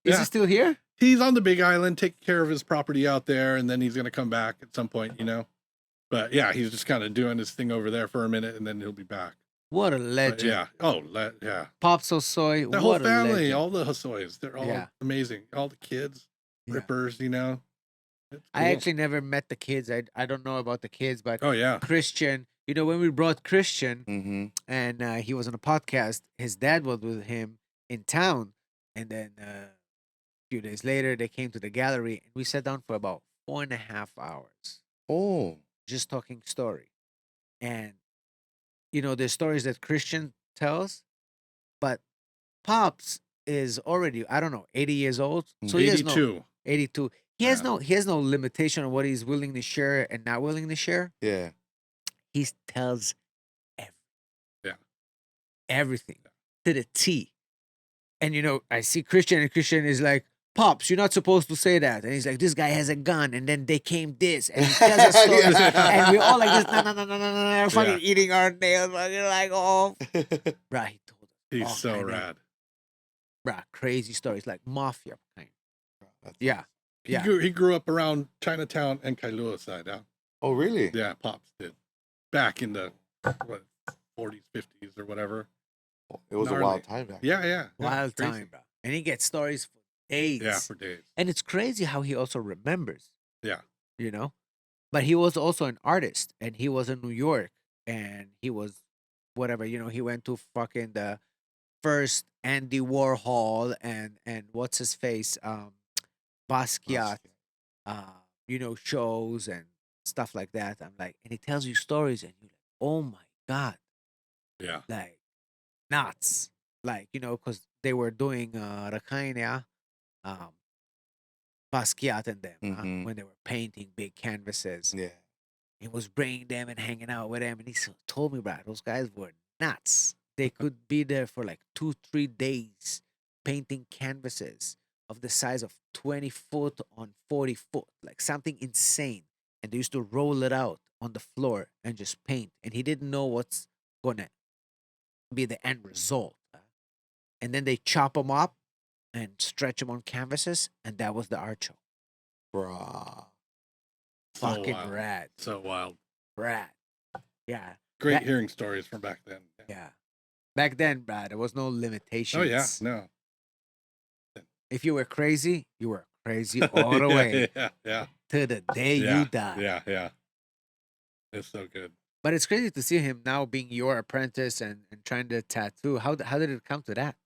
Speaker 2: Is
Speaker 3: Yeah.
Speaker 2: he still here?
Speaker 3: He's on the Big Island, taking care of his property out there, and then he's going to come back at some point, But yeah, he's just kind of doing his thing over there for a minute, and then he'll be back.
Speaker 2: What a
Speaker 3: But
Speaker 2: legend.
Speaker 3: yeah. Oh, yeah.
Speaker 2: Pops Osoy.
Speaker 3: The
Speaker 2: what
Speaker 3: whole
Speaker 2: a
Speaker 3: family,
Speaker 2: legend.
Speaker 3: all the Hasoys, they're all
Speaker 2: Yeah.
Speaker 3: amazing. All the kids,
Speaker 2: Yeah.
Speaker 3: rippers, It's
Speaker 2: I
Speaker 3: cool.
Speaker 2: actually never met the kids. I don't know about the kids, but
Speaker 3: Oh, yeah.
Speaker 2: Christian, when we brought Christian
Speaker 1: Mm-hmm.
Speaker 2: and he was on a podcast, his dad was with him in town. And then a few days later, they came to the gallery and we sat down for about 4.5 hours
Speaker 1: Oh.
Speaker 2: just talking story. And, there's stories that Christian tells, but Pops is already, I don't know, 80 years old. So he has no
Speaker 3: 82.
Speaker 2: 82. He has no limitation on what he's willing to share and not willing to share.
Speaker 1: Yeah.
Speaker 2: He tells
Speaker 3: Yeah.
Speaker 2: everything to the T. And I see Christian, and Christian is like, Pops, you're not supposed to say that. And he's like, this guy has a gun, and then they came this, and he tells a story, and we're all like this, no, fucking eating our nails, fucking like, oh, bruh, he told us,
Speaker 3: He's
Speaker 2: all
Speaker 3: so
Speaker 2: kind of,
Speaker 3: rad.
Speaker 2: bruh, crazy stories like mafia kind.
Speaker 1: That's
Speaker 2: Yeah, yeah.
Speaker 3: He grew up around Chinatown and Kailua side. Yeah.
Speaker 1: Oh, really?
Speaker 3: Yeah, Pops did. Back in the 40s, 50s, or whatever.
Speaker 1: It was a
Speaker 3: Gnarly.
Speaker 1: wild time back.
Speaker 3: Yeah.
Speaker 2: Wild
Speaker 3: crazy.
Speaker 2: time, bro. And he gets stories for days.
Speaker 3: Yeah, for days.
Speaker 2: And it's crazy how he also remembers.
Speaker 3: Yeah.
Speaker 2: But he was also an artist, and he was in New York, and he was whatever, he went to fucking the first Andy Warhol and what's his face, Basquiat, shows and stuff like that. I'm like, and he tells you stories, and you're like, oh my God,
Speaker 3: Yeah.
Speaker 2: like nuts, like because they were doing Rakainia, Basquiat and them
Speaker 1: Mhm.
Speaker 2: when they were painting big canvases.
Speaker 1: Yeah.
Speaker 2: He was bringing them and hanging out with them, and he told me, bro, those guys were nuts. They could be there for like 2-3 days painting canvases of the size of 20 foot on 40 foot, like something insane. And they used to roll it out on the floor and just paint. And he didn't know what's gonna be the end result. And then they chop them up and stretch them on canvases, and that was the art show.
Speaker 1: Bruh.
Speaker 3: So
Speaker 2: Fucking
Speaker 3: wild.
Speaker 2: rad.
Speaker 3: So wild.
Speaker 2: Rad. Yeah.
Speaker 3: Great
Speaker 2: That-
Speaker 3: hearing stories from back then.
Speaker 2: Yeah. Back then, Brad, there was no limitations.
Speaker 3: Oh, yeah. No.
Speaker 2: If you were crazy, you were crazy all the way
Speaker 3: Yeah.
Speaker 2: to the day
Speaker 3: Yeah.
Speaker 2: you die.
Speaker 3: Yeah. It's so good.
Speaker 2: But it's crazy to see him now being your apprentice and trying to tattoo. How did it come to that?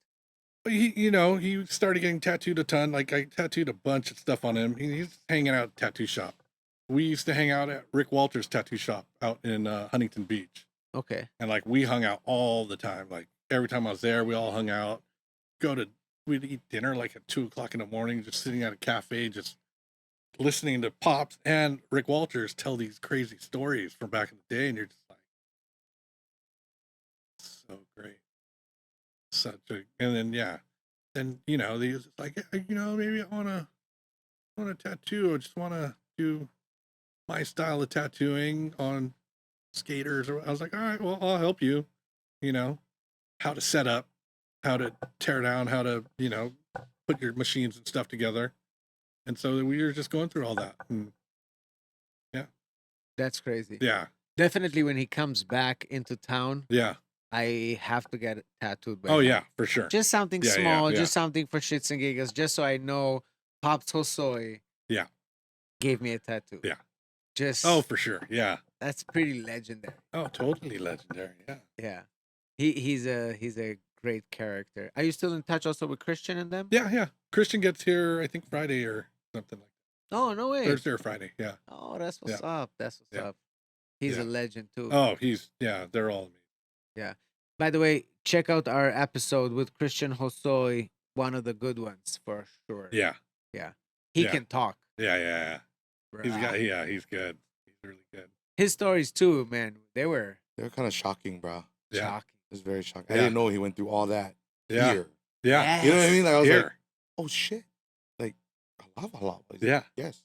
Speaker 3: He started getting tattooed a ton. Like, I tattooed a bunch of stuff on him. He's hanging out at tattoo shop. We used to hang out at Rick Walter's tattoo shop out in Huntington Beach.
Speaker 2: Okay.
Speaker 3: And like, we hung out all the time. Like, every time I was there, we all hung out. We'd eat dinner like at 2:00 in the morning, just sitting at a cafe, just listening to Pops and Rick Walters tell these crazy stories from back in the day. And you're just like, so great. And then, then he was like, maybe I want to tattoo. I just want to do my style of tattooing on skaters. I was like, all right, well, I'll help you. How to set up, how to tear down, how to put your machines and stuff together. And so we were just going through all that. And
Speaker 2: That's crazy.
Speaker 3: yeah,
Speaker 2: Definitely when he comes back into town,
Speaker 3: yeah.
Speaker 2: I have to get it tattooed by
Speaker 3: Oh
Speaker 2: him.
Speaker 3: yeah, for sure.
Speaker 2: Just something
Speaker 3: Yeah,
Speaker 2: small,
Speaker 3: yeah.
Speaker 2: just something for shits and giggles, just so I know Pops Hosoi
Speaker 3: Yeah.
Speaker 2: gave me a tattoo.
Speaker 3: Yeah.
Speaker 2: Just
Speaker 3: Oh, for sure. Yeah.
Speaker 2: that's pretty legendary.
Speaker 3: Oh, totally legendary. Yeah.
Speaker 2: Yeah. He's a great character. Are you still in touch also with Christian and them?
Speaker 3: Yeah, yeah. Christian gets here, I think Friday or something like
Speaker 2: Oh, no way.
Speaker 3: Thursday or Friday. Yeah.
Speaker 2: Oh, that's what's
Speaker 3: Yeah.
Speaker 2: up. That's what's
Speaker 3: Yeah.
Speaker 2: up. He's
Speaker 3: Yeah.
Speaker 2: a legend too.
Speaker 3: Oh, they're all amazing.
Speaker 2: Yeah. By the way, check out our episode with Christian Hosoi, one of the good ones for sure.
Speaker 3: Yeah.
Speaker 2: Yeah. He
Speaker 3: Yeah.
Speaker 2: can talk.
Speaker 3: Yeah.
Speaker 2: bruh.
Speaker 3: He's good. He's really good.
Speaker 2: His stories too, man. They were
Speaker 1: They're kind of shocking, bro.
Speaker 3: Yeah.
Speaker 2: shocking.
Speaker 1: It's very shocking. I
Speaker 3: Yeah.
Speaker 1: didn't know he went through all that
Speaker 3: Yeah.
Speaker 1: here.
Speaker 3: Yeah.
Speaker 1: You know what I mean? Like, I was like,
Speaker 3: Here.
Speaker 1: oh shit. Like, a lot.
Speaker 3: Yeah.
Speaker 1: Yes.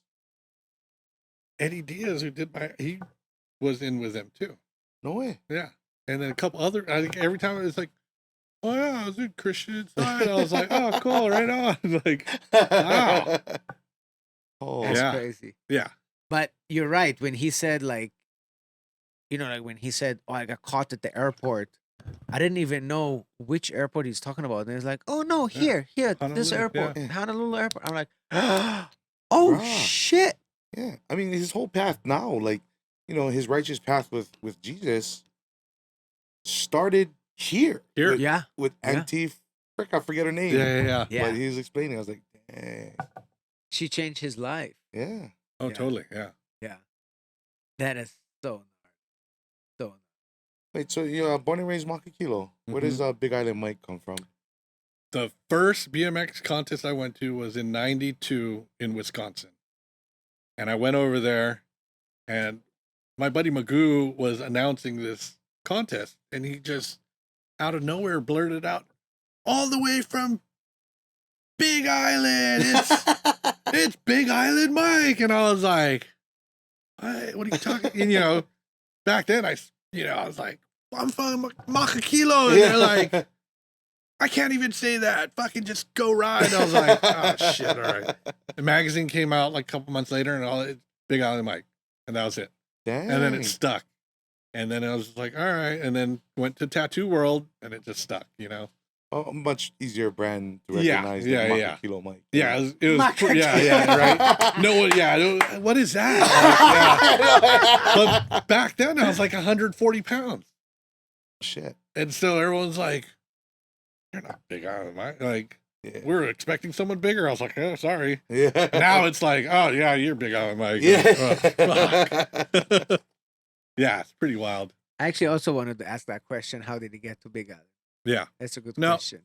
Speaker 3: Eddie Diaz, he was in with them too.
Speaker 1: No way.
Speaker 3: Yeah. And then a couple other, I think every time it was like, oh yeah, I was in Christian side. I was like, oh cool, right on. Like, wow.
Speaker 1: Oh,
Speaker 2: That's
Speaker 3: Yeah.
Speaker 2: crazy.
Speaker 3: yeah.
Speaker 2: But you're right. When he said like when he said, "Oh, I got caught at the airport," I didn't even know which airport he's talking about. And he's like, "Oh no, here, this
Speaker 3: Honolulu,
Speaker 2: airport,
Speaker 1: yeah.
Speaker 2: Honolulu airport." I'm like, "Oh
Speaker 1: Bruh.
Speaker 2: shit!"
Speaker 1: yeah. I mean, his whole path now, like, his righteous path with Jesus started here.
Speaker 3: Here.
Speaker 1: With,
Speaker 2: Yeah,
Speaker 1: with
Speaker 2: Yeah.
Speaker 1: Auntie, frick, I forget her name.
Speaker 3: Yeah.
Speaker 2: yeah.
Speaker 1: But he was explaining. I was like, dang.
Speaker 2: She changed his life.
Speaker 1: Yeah.
Speaker 3: Oh,
Speaker 2: Yeah.
Speaker 3: totally. Yeah.
Speaker 2: Yeah, that is so so.
Speaker 1: Wait, so you're born and raised Makakilo. Where does Big Island Mike come from?
Speaker 3: The first BMX contest I went to was in '92 in Wisconsin. And I went over there, and my buddy Magoo was announcing this contest, and he just out of nowhere blurted out, all the way from Big Island, it's Big Island Mike. And I was like, what are you talking? And, back then I was like, I'm from Makakilo. And they're like, I can't even say that. Fucking just go ride. I was like, oh shit, all right. The magazine came out like a couple months later, and it's Big Island Mike, and that was it.
Speaker 1: Dang.
Speaker 3: And then it stuck. And then I was like, all right. And then went to Tattoo World, and it just stuck.
Speaker 1: Oh, a much easier brand to
Speaker 3: Yeah,
Speaker 1: recognize
Speaker 3: yeah,
Speaker 1: than
Speaker 3: yeah.
Speaker 1: Makakilo Mike.
Speaker 3: Yeah, it was
Speaker 2: Makakilo.
Speaker 3: yeah, right. No, what is that? Like, but back then I was like 140 pounds,
Speaker 1: Shit.
Speaker 3: and so everyone's like, "You're not Big Island Mike." Like,
Speaker 1: Yeah.
Speaker 3: we're expecting someone bigger. I was like, "Oh, sorry."
Speaker 1: Yeah.
Speaker 3: Now it's like, "Oh yeah, you're Big Island Mike."
Speaker 1: Yeah.
Speaker 3: Like, oh, fuck. Yeah, it's pretty wild.
Speaker 2: I actually also wanted to ask that question. How did he get to Big Island?
Speaker 3: Yeah.
Speaker 2: That's a good
Speaker 3: No,
Speaker 2: question.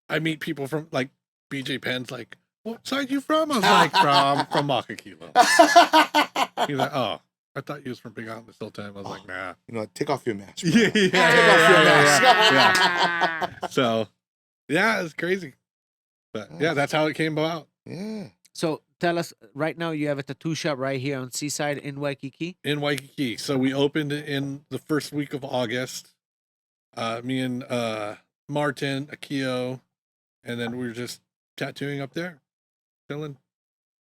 Speaker 3: I meet people from like BJ Penn's like, what side you from? I was like, from Makakilo. He's like, oh, I thought you was from Big Island this whole time. I was like, nah.
Speaker 1: Take off your mask. Bro.
Speaker 3: Yeah.
Speaker 1: Take off your mask.
Speaker 3: Yeah. So, yeah, it's crazy. But yeah, that's how it came about.
Speaker 1: Yeah.
Speaker 2: So tell us, right now you have a tattoo shop right here on Seaside in Waikiki.
Speaker 3: In Waikiki. So we opened it in the first week of August. Me and Martin, Akio, and then we were just tattooing up there, chilling.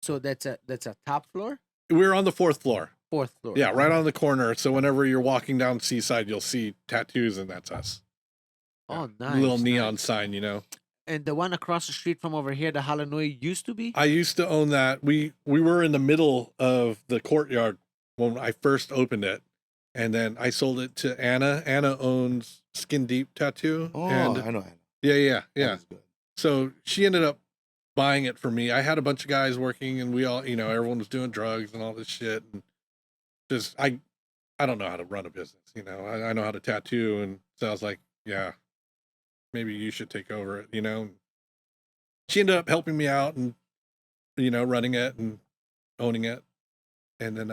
Speaker 2: So that's a top floor,
Speaker 3: We were on the 4th floor.
Speaker 2: 4th floor.
Speaker 3: Yeah, right on the corner. So whenever you're walking down Seaside, you'll see tattoos, and that's us.
Speaker 2: Oh,
Speaker 3: A
Speaker 2: nice.
Speaker 3: little neon
Speaker 2: nice.
Speaker 3: sign.
Speaker 2: And the one across the street from over here, the Hale Nui, used to be.
Speaker 3: I used to own that. We were in the middle of the courtyard when I first opened it, and then I sold it to Anna. Anna owns Skin Deep Tattoo.
Speaker 1: Oh,
Speaker 3: and
Speaker 1: I know.
Speaker 3: yeah.
Speaker 1: That's good.
Speaker 3: So she ended up buying it for me. I had a bunch of guys working, and we all, everyone was doing drugs and all this shit, and just I don't know how to run a business. I know how to tattoo, and so I was like, yeah, maybe you should take over it. She ended up helping me out and running it and owning it, and then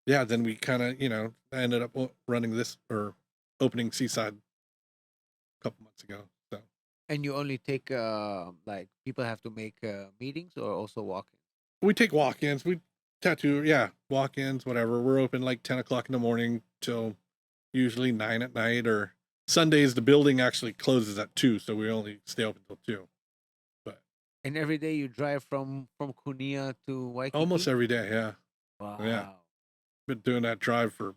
Speaker 3: then we kind of I ended up running this or opening Seaside a couple months ago. So
Speaker 2: And you only take like people have to make meetings or also walk-in?
Speaker 3: We take walk-ins. We tattoo, yeah, walk-ins, whatever. We're open like 10 o'clock in the morning till usually 9 at night, or Sundays the building actually closes at 2, so we only stay open till 2. But
Speaker 2: And every day you drive from Kunia to Waikiki?
Speaker 3: almost every day, yeah.
Speaker 2: Wow.
Speaker 3: Yeah. Been doing that drive for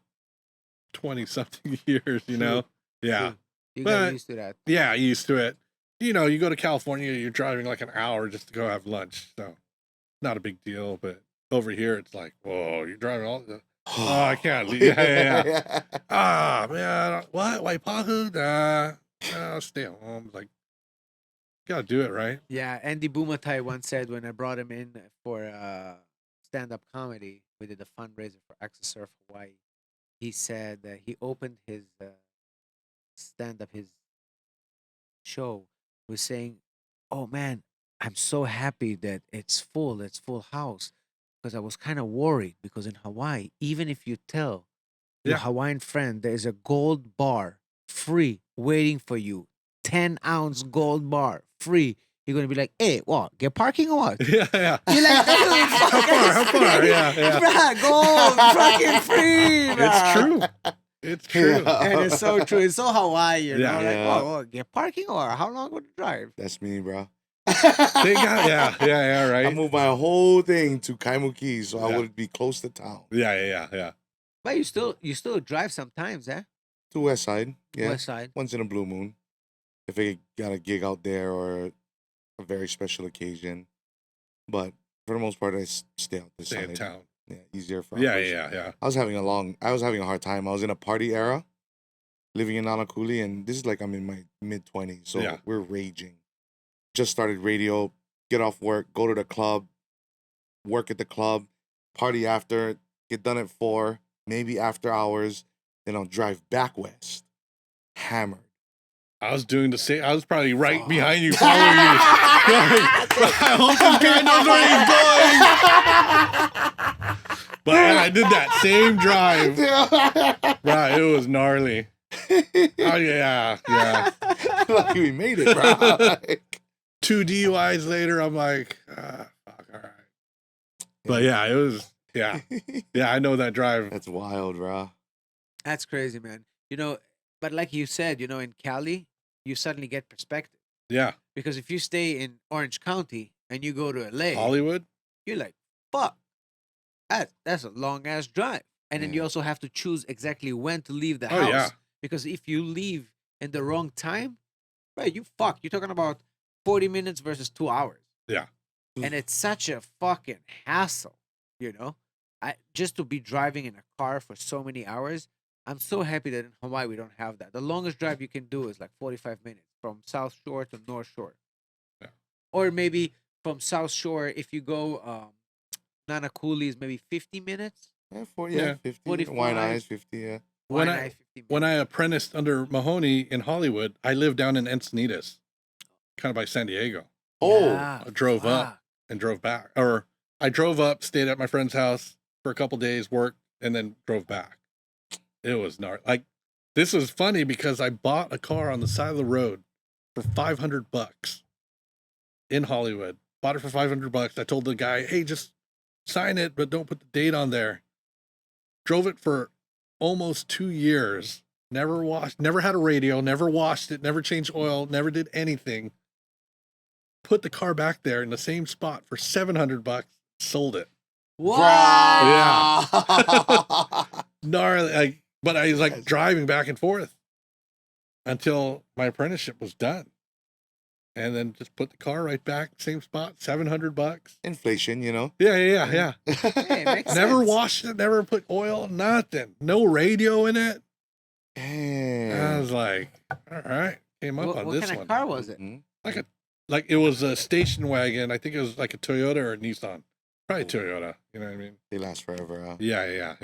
Speaker 3: 20 something years, you know. Yeah.
Speaker 2: True. You
Speaker 3: But-
Speaker 2: got used to that.
Speaker 3: Yeah, used to it. You know, you go to California, you're driving like an hour just to go have lunch, so not a big deal. But over here, it's like, whoa, you're driving all the. Oh, I can't leave. Yeah. Ah, man, what? Waipahu? I'll stay home. Like, gotta do it, right?
Speaker 2: Yeah, Andy Bumatai once said when I brought him in for stand-up comedy, we did a fundraiser for Access Surf Hawaii. He said that he opened his stand-up, his show, was saying, "Oh man, I'm so happy that it's full house, because I was kind of worried because in Hawaii, even if you tell your
Speaker 3: Yeah.
Speaker 2: Hawaiian friend there is a gold bar free waiting for you, 10-ounce gold bar free, you're gonna be like, hey, what? Get parking or what?"
Speaker 3: Yeah, yeah.
Speaker 2: You're like, dude,
Speaker 3: How far? Yeah, yeah.
Speaker 2: bruh, gold, fucking free,
Speaker 3: It's
Speaker 2: bruh.
Speaker 3: true. It's true.
Speaker 1: Yeah.
Speaker 2: And it's so true. It's so Hawaii, you
Speaker 3: Yeah.
Speaker 2: know? Like,
Speaker 1: Yeah.
Speaker 2: oh, get parking or how long would it drive?
Speaker 1: That's me, bro.
Speaker 3: They got, yeah,
Speaker 1: I
Speaker 3: right.
Speaker 1: moved my whole thing to Kaimuki, so I
Speaker 3: Yeah.
Speaker 1: would be close to town.
Speaker 3: Yeah.
Speaker 2: But you still drive sometimes, eh?
Speaker 1: To West Side, yeah.
Speaker 2: West Side.
Speaker 1: Once in a blue moon. If I got a gig out there or a very special occasion. But for the most part, I stay out this
Speaker 3: Stay
Speaker 1: side.
Speaker 3: in town.
Speaker 1: Yeah, easier for
Speaker 3: Yeah.
Speaker 1: operation. I was having a hard time. I was in a party era, living in Nanakuli, and this is like I'm in my mid-20s, so
Speaker 3: Yeah.
Speaker 1: we're raging. Just started radio, get off work, go to the club, work at the club, party after, get done at 4, maybe after hours, then I'll drive back west, hammered.
Speaker 3: I was doing the same. I was probably right behind you, following you. I hope this guy knows where he's going. But yeah, I did that same drive. Right, it was gnarly. Oh yeah.
Speaker 1: Lucky we made it, bro. Like,
Speaker 3: 2 DUIs later, I'm like, fuck, all right. But yeah, it was, yeah, I know that drive.
Speaker 1: that's wild, bro.
Speaker 2: That's crazy, man. You know, but like you said, you know, in Cali, you suddenly get perspective.
Speaker 3: Yeah,
Speaker 2: Because if you stay in Orange County and you go to LA,
Speaker 3: Hollywood.
Speaker 2: you're like, fuck, that's a long ass drive. And then you
Speaker 1: Yeah.
Speaker 2: also have to choose exactly when to leave the
Speaker 3: Oh,
Speaker 2: house.
Speaker 3: yeah.
Speaker 2: Because if you leave in the wrong time, right, you fuck. You're talking about 40 minutes versus 2 hours.
Speaker 3: Yeah.
Speaker 2: And it's such a fucking hassle, you know? Just to be driving in a car for so many hours. I'm so happy that in Hawaii we don't have that. The longest drive you can do is like 45 minutes from South Shore to North Shore.
Speaker 3: Yeah.
Speaker 2: Or maybe from South Shore, if you go Nanakuli is maybe 50 minutes.
Speaker 1: Yeah, 40,
Speaker 3: Yeah.
Speaker 1: 50.
Speaker 2: 45.
Speaker 1: Wine Eyes, 50, yeah.
Speaker 3: When
Speaker 2: Waianae,
Speaker 3: I
Speaker 2: 50 minutes.
Speaker 3: when I apprenticed under Mahoney in Hollywood, I lived down in Encinitas, kind of by San Diego.
Speaker 1: Oh,
Speaker 2: Yeah,
Speaker 3: I drove up
Speaker 2: fuck.
Speaker 3: and drove back, or I drove up, stayed at my friend's house for a couple days, worked, and then drove back. It was like, this was funny because I bought a car on the side of the road for $500 in Hollywood. Bought it for $500. I told the guy, hey, just sign it, but don't put the date on there. Drove it for almost 2 years. Never washed, never had a radio, never washed it, never changed oil, never did anything. Put the car back there in the same spot for $700. Sold it.
Speaker 2: Wow.
Speaker 3: Gnarly. But I was like
Speaker 1: Yes.
Speaker 3: driving back and forth until my apprenticeship was done. And then just put the car right back, same spot, $700.
Speaker 1: Inflation, you know.
Speaker 3: Yeah.
Speaker 2: Hey, makes
Speaker 3: Never
Speaker 2: sense.
Speaker 3: washed it, never put oil, nothing. No radio in it. I
Speaker 1: Damn.
Speaker 3: was like, all right, came up on
Speaker 2: What
Speaker 3: this
Speaker 2: kind
Speaker 3: one.
Speaker 2: of car was it?
Speaker 1: Mhm.
Speaker 3: Like it was a station wagon. I think it was like a Toyota or a Nissan. Probably
Speaker 1: Oh.
Speaker 3: Toyota. You know what I mean?
Speaker 1: They last forever. Huh?
Speaker 3: Yeah.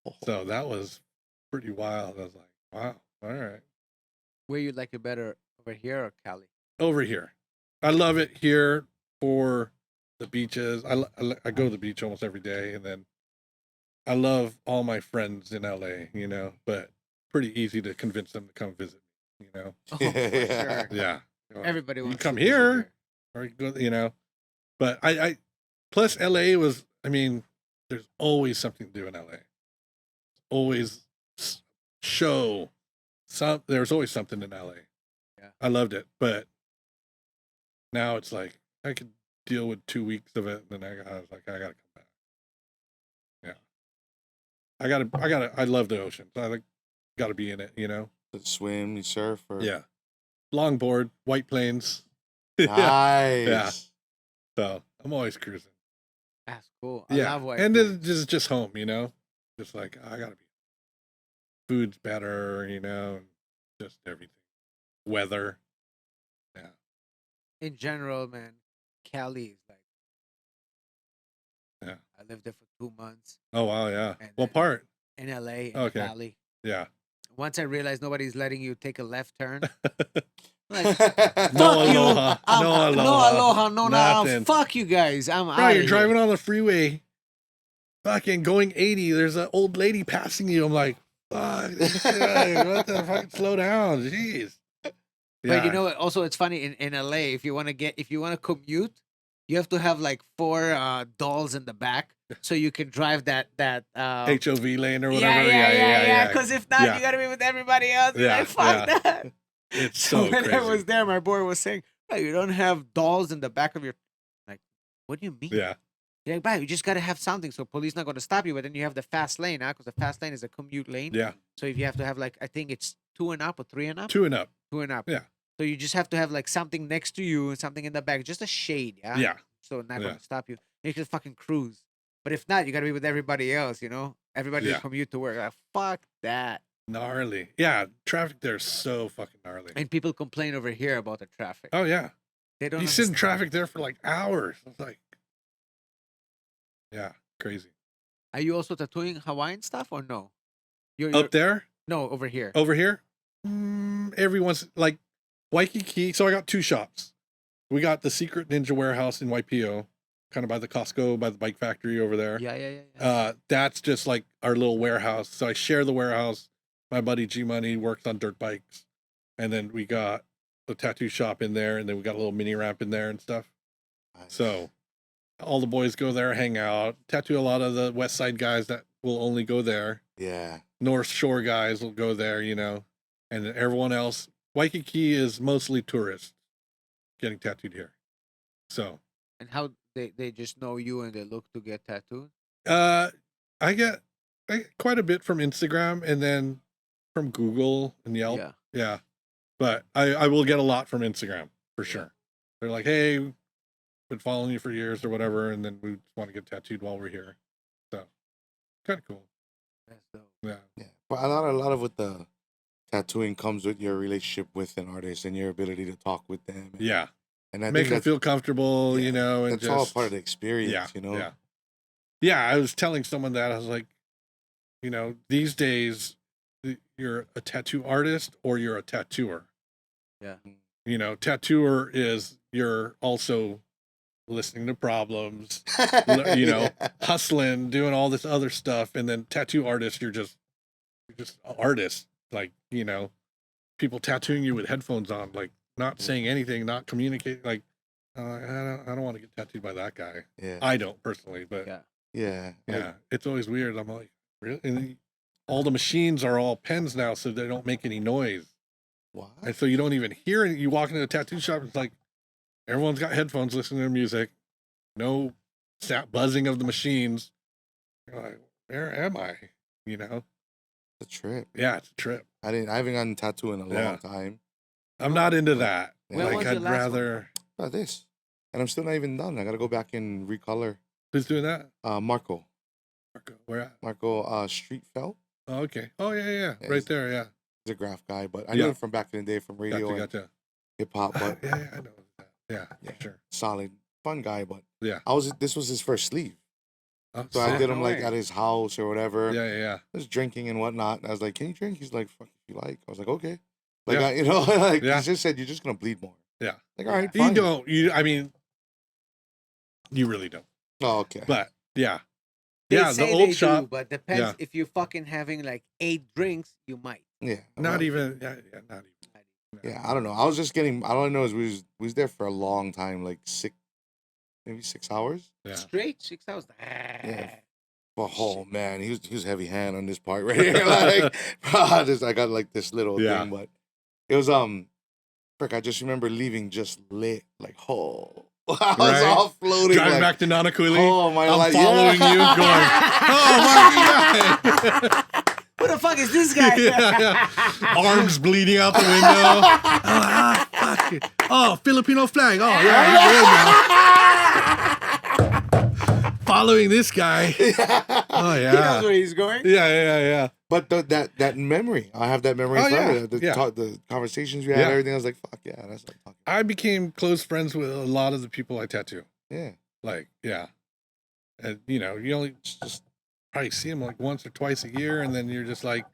Speaker 1: Oh.
Speaker 3: So that was pretty wild. I was like, wow, all right.
Speaker 2: Where you like it better, over here or Cali?
Speaker 3: Over here. I love it here for the beaches. I go to the beach almost every day. And then I love all my friends in LA, you know, but pretty easy to convince them to come visit me, you know?
Speaker 2: Oh,
Speaker 1: Yeah,
Speaker 2: for
Speaker 1: yeah.
Speaker 2: sure.
Speaker 3: Yeah.
Speaker 2: Everybody
Speaker 3: you
Speaker 2: wants
Speaker 3: come
Speaker 2: to visit
Speaker 3: here, or you go, you know. But I plus LA was. I mean, there's always something to do in LA. Always show some. There's always something in LA.
Speaker 2: Yeah.
Speaker 3: I loved it, but now it's like I could deal with 2 weeks of it, and then I was like, I gotta come back. Yeah, I love the ocean. So I like, gotta be in it, you know.
Speaker 1: Swim, you surf, or
Speaker 3: Yeah, longboard, White Plains.
Speaker 1: nice.
Speaker 3: Yeah. So I'm always cruising.
Speaker 2: That's cool. I
Speaker 3: Yeah,
Speaker 2: love White
Speaker 3: and
Speaker 2: Plains.
Speaker 3: then just home, you know. Just like I gotta be. Food's better, you know, and just everything. Weather. Yeah.
Speaker 2: In general, man, Cali is like.
Speaker 3: Yeah.
Speaker 2: I lived there for 2 months
Speaker 3: Oh wow, yeah.
Speaker 2: And
Speaker 3: What
Speaker 2: then-
Speaker 3: part?
Speaker 2: in LA, in the
Speaker 3: Okay.
Speaker 2: Valley.
Speaker 3: Yeah.
Speaker 2: Once I realized nobody's letting you take a left turn, like,
Speaker 3: No
Speaker 2: fuck you.
Speaker 3: aloha. No aloha.
Speaker 2: No,
Speaker 3: Nothing.
Speaker 2: fuck you guys. I'm
Speaker 3: Bro,
Speaker 2: out.
Speaker 3: you're driving on the freeway, fucking going 80. There's an old lady passing you. I'm like, fuck, what the fuck? Slow down, jeez.
Speaker 2: But you know what? Also, it's funny in LA. If you want to commute, you have to have like 4 dolls in the back, so you can drive that
Speaker 3: HOV lane or whatever.
Speaker 2: yeah. Because if not,
Speaker 3: Yeah.
Speaker 2: you gotta be with everybody else. You're
Speaker 3: Yeah,
Speaker 2: like, fuck
Speaker 3: yeah.
Speaker 2: that.
Speaker 3: It's
Speaker 2: So
Speaker 3: so
Speaker 2: when
Speaker 3: crazy.
Speaker 2: I was there, my boy was saying, "Oh, you don't have dolls in the back of your." Like, what do you mean?
Speaker 3: Yeah.
Speaker 2: You're like, "Bro, you just gotta have something so police not gonna stop you." But then you have the fast lane, because the fast lane is a commute lane.
Speaker 3: Yeah.
Speaker 2: So if you have to have like, I think it's 2 and up or 3 and up.
Speaker 3: 2 and up.
Speaker 2: 2 and up.
Speaker 3: Yeah.
Speaker 2: So you just have to have like something next to you and something in the back, just a shade. Yeah.
Speaker 3: Yeah.
Speaker 2: So not
Speaker 3: Yeah.
Speaker 2: gonna stop you. You can fucking cruise. But if not, you gotta be with everybody else. You know, everybody
Speaker 3: Yeah.
Speaker 2: to commute to work. Like, fuck that.
Speaker 3: Gnarly. Yeah. Traffic there's so fucking gnarly.
Speaker 2: And people complain over here about the traffic.
Speaker 3: Oh yeah.
Speaker 2: They don't.
Speaker 3: You sit in
Speaker 2: understand.
Speaker 3: traffic there for like hours. It's like, yeah, crazy.
Speaker 2: Are you also tattooing Hawaiian stuff or no? You're
Speaker 3: Up there,
Speaker 2: no over here.
Speaker 3: over here, everyone's like Waikiki. So I got 2 shops. We got the Secret Ninja Warehouse in Waipio, kind of by the Costco, by the bike factory over there.
Speaker 2: Yeah.
Speaker 3: That's just like our little warehouse. So I share the warehouse. My buddy G Money works on dirt bikes, and then we got the tattoo shop in there, and then we got a little mini ramp in there and stuff.
Speaker 1: Nice.
Speaker 3: So all the boys go there, hang out, tattoo a lot of the West Side guys that will only go there.
Speaker 1: Yeah.
Speaker 3: North Shore guys will go there, you know, and then everyone else. Waikiki is mostly tourists getting tattooed here. So,
Speaker 2: And how they just know you and they look to get tattooed?
Speaker 3: I get quite a bit from Instagram and then from Google and Yelp.
Speaker 2: Yeah.
Speaker 3: Yeah. But I will get a lot from Instagram for sure. They're like, hey, been following you for years or whatever, and then we just want to get tattooed while we're here. So, kind of cool.
Speaker 2: That's dope.
Speaker 3: Yeah.
Speaker 1: Yeah. But a lot of what the tattooing comes with your relationship with an artist and your ability to talk with them. And,
Speaker 3: Yeah.
Speaker 1: And I
Speaker 3: Make
Speaker 1: think
Speaker 3: them
Speaker 1: that's,
Speaker 3: feel comfortable, you know, and
Speaker 1: that's
Speaker 3: just
Speaker 1: all part of the experience,
Speaker 3: yeah,
Speaker 1: you know?
Speaker 3: Yeah. Yeah, I was telling someone that I was like, you know, these days you're a tattoo artist or you're a tattooer.
Speaker 2: Yeah.
Speaker 3: You know, tattooer is you're also listening to problems, you know, hustling, doing all this other stuff, and then tattoo artist, you're just an artist. Like, you know, people tattooing you with headphones on, like not saying anything, not communicating. Like, I don't want to get tattooed by that guy.
Speaker 1: Yeah.
Speaker 3: I don't personally, but
Speaker 2: Yeah.
Speaker 1: Yeah.
Speaker 3: yeah, it's always weird. I'm like, really? And all the machines are all pens now, so they don't make any noise.
Speaker 1: What?
Speaker 3: And so you don't even hear it. You walk into a tattoo shop, it's like everyone's got headphones listening to music, no buzzing of the machines. You're like, where am I? You know?
Speaker 1: It's a trip.
Speaker 3: Yeah, it's a trip.
Speaker 1: I haven't gotten a tattoo in a
Speaker 3: Yeah.
Speaker 1: long time.
Speaker 3: I'm not into that.
Speaker 1: When was
Speaker 3: Like,
Speaker 2: your
Speaker 3: I'd
Speaker 2: last one?
Speaker 3: rather.
Speaker 1: About this. And I'm still not even done. I gotta go back and recolor.
Speaker 3: Who's doing that?
Speaker 1: Marco.
Speaker 3: Marco, where at?
Speaker 1: Marco Street Felt.
Speaker 3: Oh, okay. Oh, yeah.
Speaker 1: Yeah,
Speaker 3: Right
Speaker 1: he's-
Speaker 3: there, yeah.
Speaker 1: He's a graph guy, but I
Speaker 3: Yeah.
Speaker 1: knew him from back in the day from radio and
Speaker 3: Gotcha.
Speaker 1: hip hop, but
Speaker 3: Yeah, I know that. Yeah,
Speaker 1: Yeah.
Speaker 3: for sure.
Speaker 1: solid, fun guy. But
Speaker 3: Yeah.
Speaker 1: this was his first sleeve.
Speaker 3: Oh,
Speaker 1: So I
Speaker 3: sick.
Speaker 1: did him
Speaker 2: No
Speaker 1: like
Speaker 2: way.
Speaker 1: at his house or whatever.
Speaker 3: Yeah.
Speaker 1: I was drinking and whatnot. And I was like, "Can you drink?" He's like, "Fuck if you like." I was like, "Okay." Like
Speaker 3: Yeah.
Speaker 1: I, you know, like
Speaker 3: Yeah.
Speaker 1: he just said, "You're just gonna bleed more."
Speaker 3: Yeah.
Speaker 1: Like, all right,
Speaker 3: You
Speaker 1: fine.
Speaker 3: don't. I mean, you really don't.
Speaker 1: Oh, okay.
Speaker 3: But yeah,
Speaker 2: They
Speaker 3: yeah.
Speaker 2: say
Speaker 3: The old
Speaker 2: they
Speaker 3: shop,
Speaker 2: do, but depends
Speaker 3: yeah.
Speaker 2: if you're fucking having like 8 drinks, you might.
Speaker 1: yeah.
Speaker 3: not
Speaker 1: well,
Speaker 3: even. Yeah, not even.
Speaker 1: Yeah, I don't know. I was just getting. All I know is we was there for a long time, like maybe 6 hours.
Speaker 3: Yeah.
Speaker 2: Straight 6 hours.
Speaker 1: Yeah. Oh man, he was heavy hand on this part right here. Like, I got like this little
Speaker 3: Yeah.
Speaker 1: thing, but it was frick, I just remember leaving just lit, like I was
Speaker 3: Right?
Speaker 1: all floating.
Speaker 3: Driving
Speaker 1: like,
Speaker 3: back to Nanakuli.
Speaker 1: oh my,
Speaker 3: I'm
Speaker 1: like,
Speaker 3: following
Speaker 1: yeah.
Speaker 3: you, going, oh my god.
Speaker 2: Who the fuck is this guy?
Speaker 3: Yeah. Arms bleeding out the window. Fuck it. Oh, Filipino flag. Oh yeah, you're good now. Following this guy. Oh
Speaker 2: He knows
Speaker 3: yeah.
Speaker 2: where he's going.
Speaker 3: Yeah.
Speaker 1: But that memory, I have that memory
Speaker 3: Oh,
Speaker 1: forever.
Speaker 3: yeah.
Speaker 1: The conversations we had,
Speaker 3: Yeah.
Speaker 1: everything. I was like, fuck yeah, that's what I'm talking.
Speaker 3: I became close friends with a lot of the people I tattoo.
Speaker 1: Yeah.
Speaker 3: Like, yeah. And you only just probably see them like once or twice a year, and then you're just like,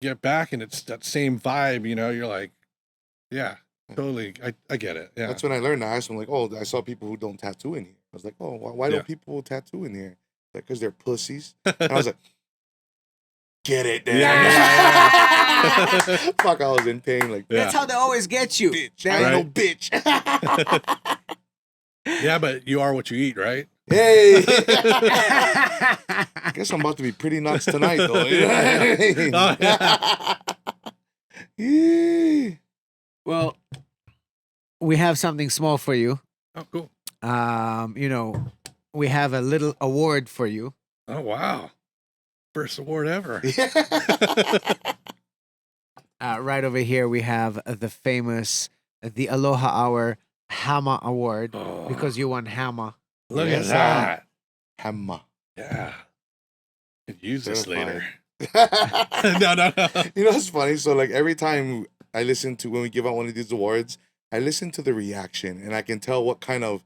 Speaker 3: get back, and it's that same vibe. You're like, yeah, totally. I get it. Yeah.
Speaker 1: That's when I learned. I asked him like, oh, I saw people who don't tattoo in here. I was like, oh, why
Speaker 3: Yeah.
Speaker 1: don't people tattoo in here? Like, because they're pussies. And I was like, get it, then. Fuck, I was in pain. Like,
Speaker 3: Yeah.
Speaker 2: That's how they always get you.
Speaker 1: bitch. I ain't no bitch.
Speaker 3: Yeah, but you are what you eat, right?
Speaker 1: Hey. I guess I'm about to be pretty nuts tonight, though. You know what I mean?
Speaker 3: Oh, yeah.
Speaker 1: Yeah.
Speaker 2: Well, we have something small for you.
Speaker 3: Oh, cool.
Speaker 2: We have a little award for you.
Speaker 3: Oh, wow. First award ever.
Speaker 2: Right over here, we have the famous, the Aloha Hour Hama Award
Speaker 3: Oh,
Speaker 2: because you won Hama.
Speaker 3: look
Speaker 1: Yes,
Speaker 3: at that.
Speaker 1: Hammer.
Speaker 3: Yeah. Could use this
Speaker 1: Certified.
Speaker 3: later. No.
Speaker 1: You know what's funny? So like every time I listen to when we give out one of these awards, I listen to the reaction and I can tell I kind of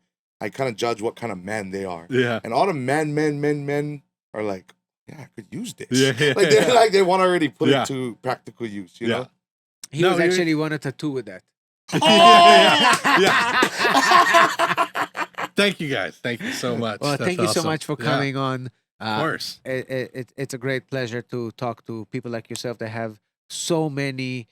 Speaker 1: judge what kind of men they are.
Speaker 3: Yeah.
Speaker 1: And all the men are like, yeah, I could use this.
Speaker 3: Yeah.
Speaker 1: Like they want to already put
Speaker 3: Yeah.
Speaker 1: it to practical use, you
Speaker 3: Yeah.
Speaker 1: know?
Speaker 2: He
Speaker 3: No,
Speaker 2: was
Speaker 3: you-
Speaker 2: actually want a tattoo with that.
Speaker 3: Yeah. Thank you guys. Thank you so much.
Speaker 2: Well,
Speaker 3: That's
Speaker 2: thank you so
Speaker 3: awesome.
Speaker 2: much for
Speaker 3: Yeah,
Speaker 2: coming on.
Speaker 3: Of course.
Speaker 2: It's a great pleasure to talk to people like yourself that have so many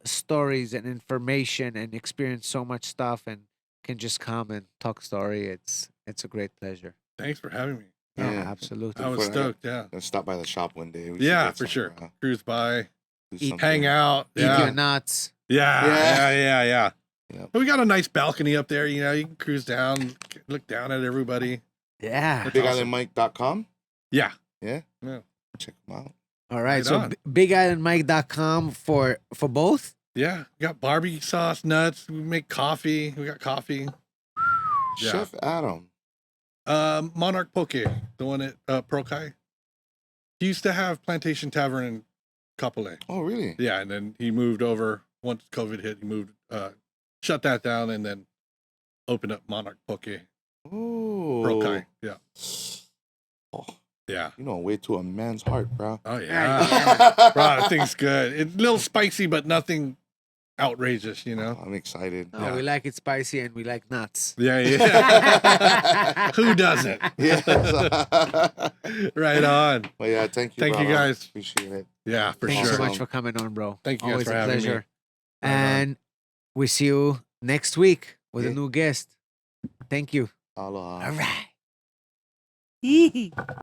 Speaker 2: stories and information and experience so much stuff and can just come and talk story. It's a great pleasure.
Speaker 3: Thanks for having me.
Speaker 2: Yeah,
Speaker 1: Yeah.
Speaker 2: absolutely.
Speaker 3: I was
Speaker 1: Before I-
Speaker 3: stoked. Yeah.
Speaker 1: Let's stop by the shop one day. We should
Speaker 3: Yeah,
Speaker 1: get
Speaker 3: for
Speaker 1: some,
Speaker 3: sure. Cruise by,
Speaker 1: do
Speaker 2: Eat-
Speaker 1: something.
Speaker 3: hang out.
Speaker 2: Eat
Speaker 3: Yeah.
Speaker 2: your nuts.
Speaker 3: Yeah.
Speaker 1: Yeah.
Speaker 3: We got a nice balcony up there. You can cruise down, look down at everybody.
Speaker 2: Yeah.
Speaker 3: That's awesome.
Speaker 1: BigIslandMike.com.
Speaker 3: Yeah.
Speaker 1: Yeah.
Speaker 3: Yeah.
Speaker 1: Check them out.
Speaker 2: All right.
Speaker 3: Right
Speaker 2: So
Speaker 3: on.
Speaker 2: BigIslandMike.com for both.
Speaker 3: Yeah. We got barbecue sauce, nuts. We make coffee. We got coffee. Yeah.
Speaker 1: Chef Adam.
Speaker 3: Monarch Poke, the one at Prokai. He used to have Plantation Tavern in Kapolei.
Speaker 1: Oh, really?
Speaker 3: Yeah, and then he moved over once COVID hit. He moved, shut that down, and then opened up Monarch Poke
Speaker 1: Oh.
Speaker 3: Prokai. Yeah,
Speaker 1: Oh,
Speaker 3: yeah.
Speaker 1: you know, way to a man's heart, bro.
Speaker 3: Oh
Speaker 2: Yeah.
Speaker 3: yeah, bro, that thing's good. It's a little spicy, but nothing outrageous.
Speaker 1: I'm excited.
Speaker 2: Oh,
Speaker 3: Yeah.
Speaker 2: we like it spicy and we like nuts.
Speaker 3: Yeah. Who doesn't?
Speaker 1: Yes.
Speaker 3: Right on.
Speaker 1: But yeah, thank you.
Speaker 3: Thank you,
Speaker 1: brother.
Speaker 3: guys.
Speaker 1: Appreciate it.
Speaker 3: Yeah, for
Speaker 2: Thank you
Speaker 3: sure.
Speaker 2: so much for coming on, bro.
Speaker 3: Thank you guys
Speaker 2: Always
Speaker 3: for
Speaker 2: a
Speaker 3: having me.
Speaker 2: pleasure.
Speaker 3: Right on.
Speaker 2: And we see you next week with a
Speaker 1: Yeah.
Speaker 2: new guest. Thank you.
Speaker 1: Aloha.
Speaker 2: All right.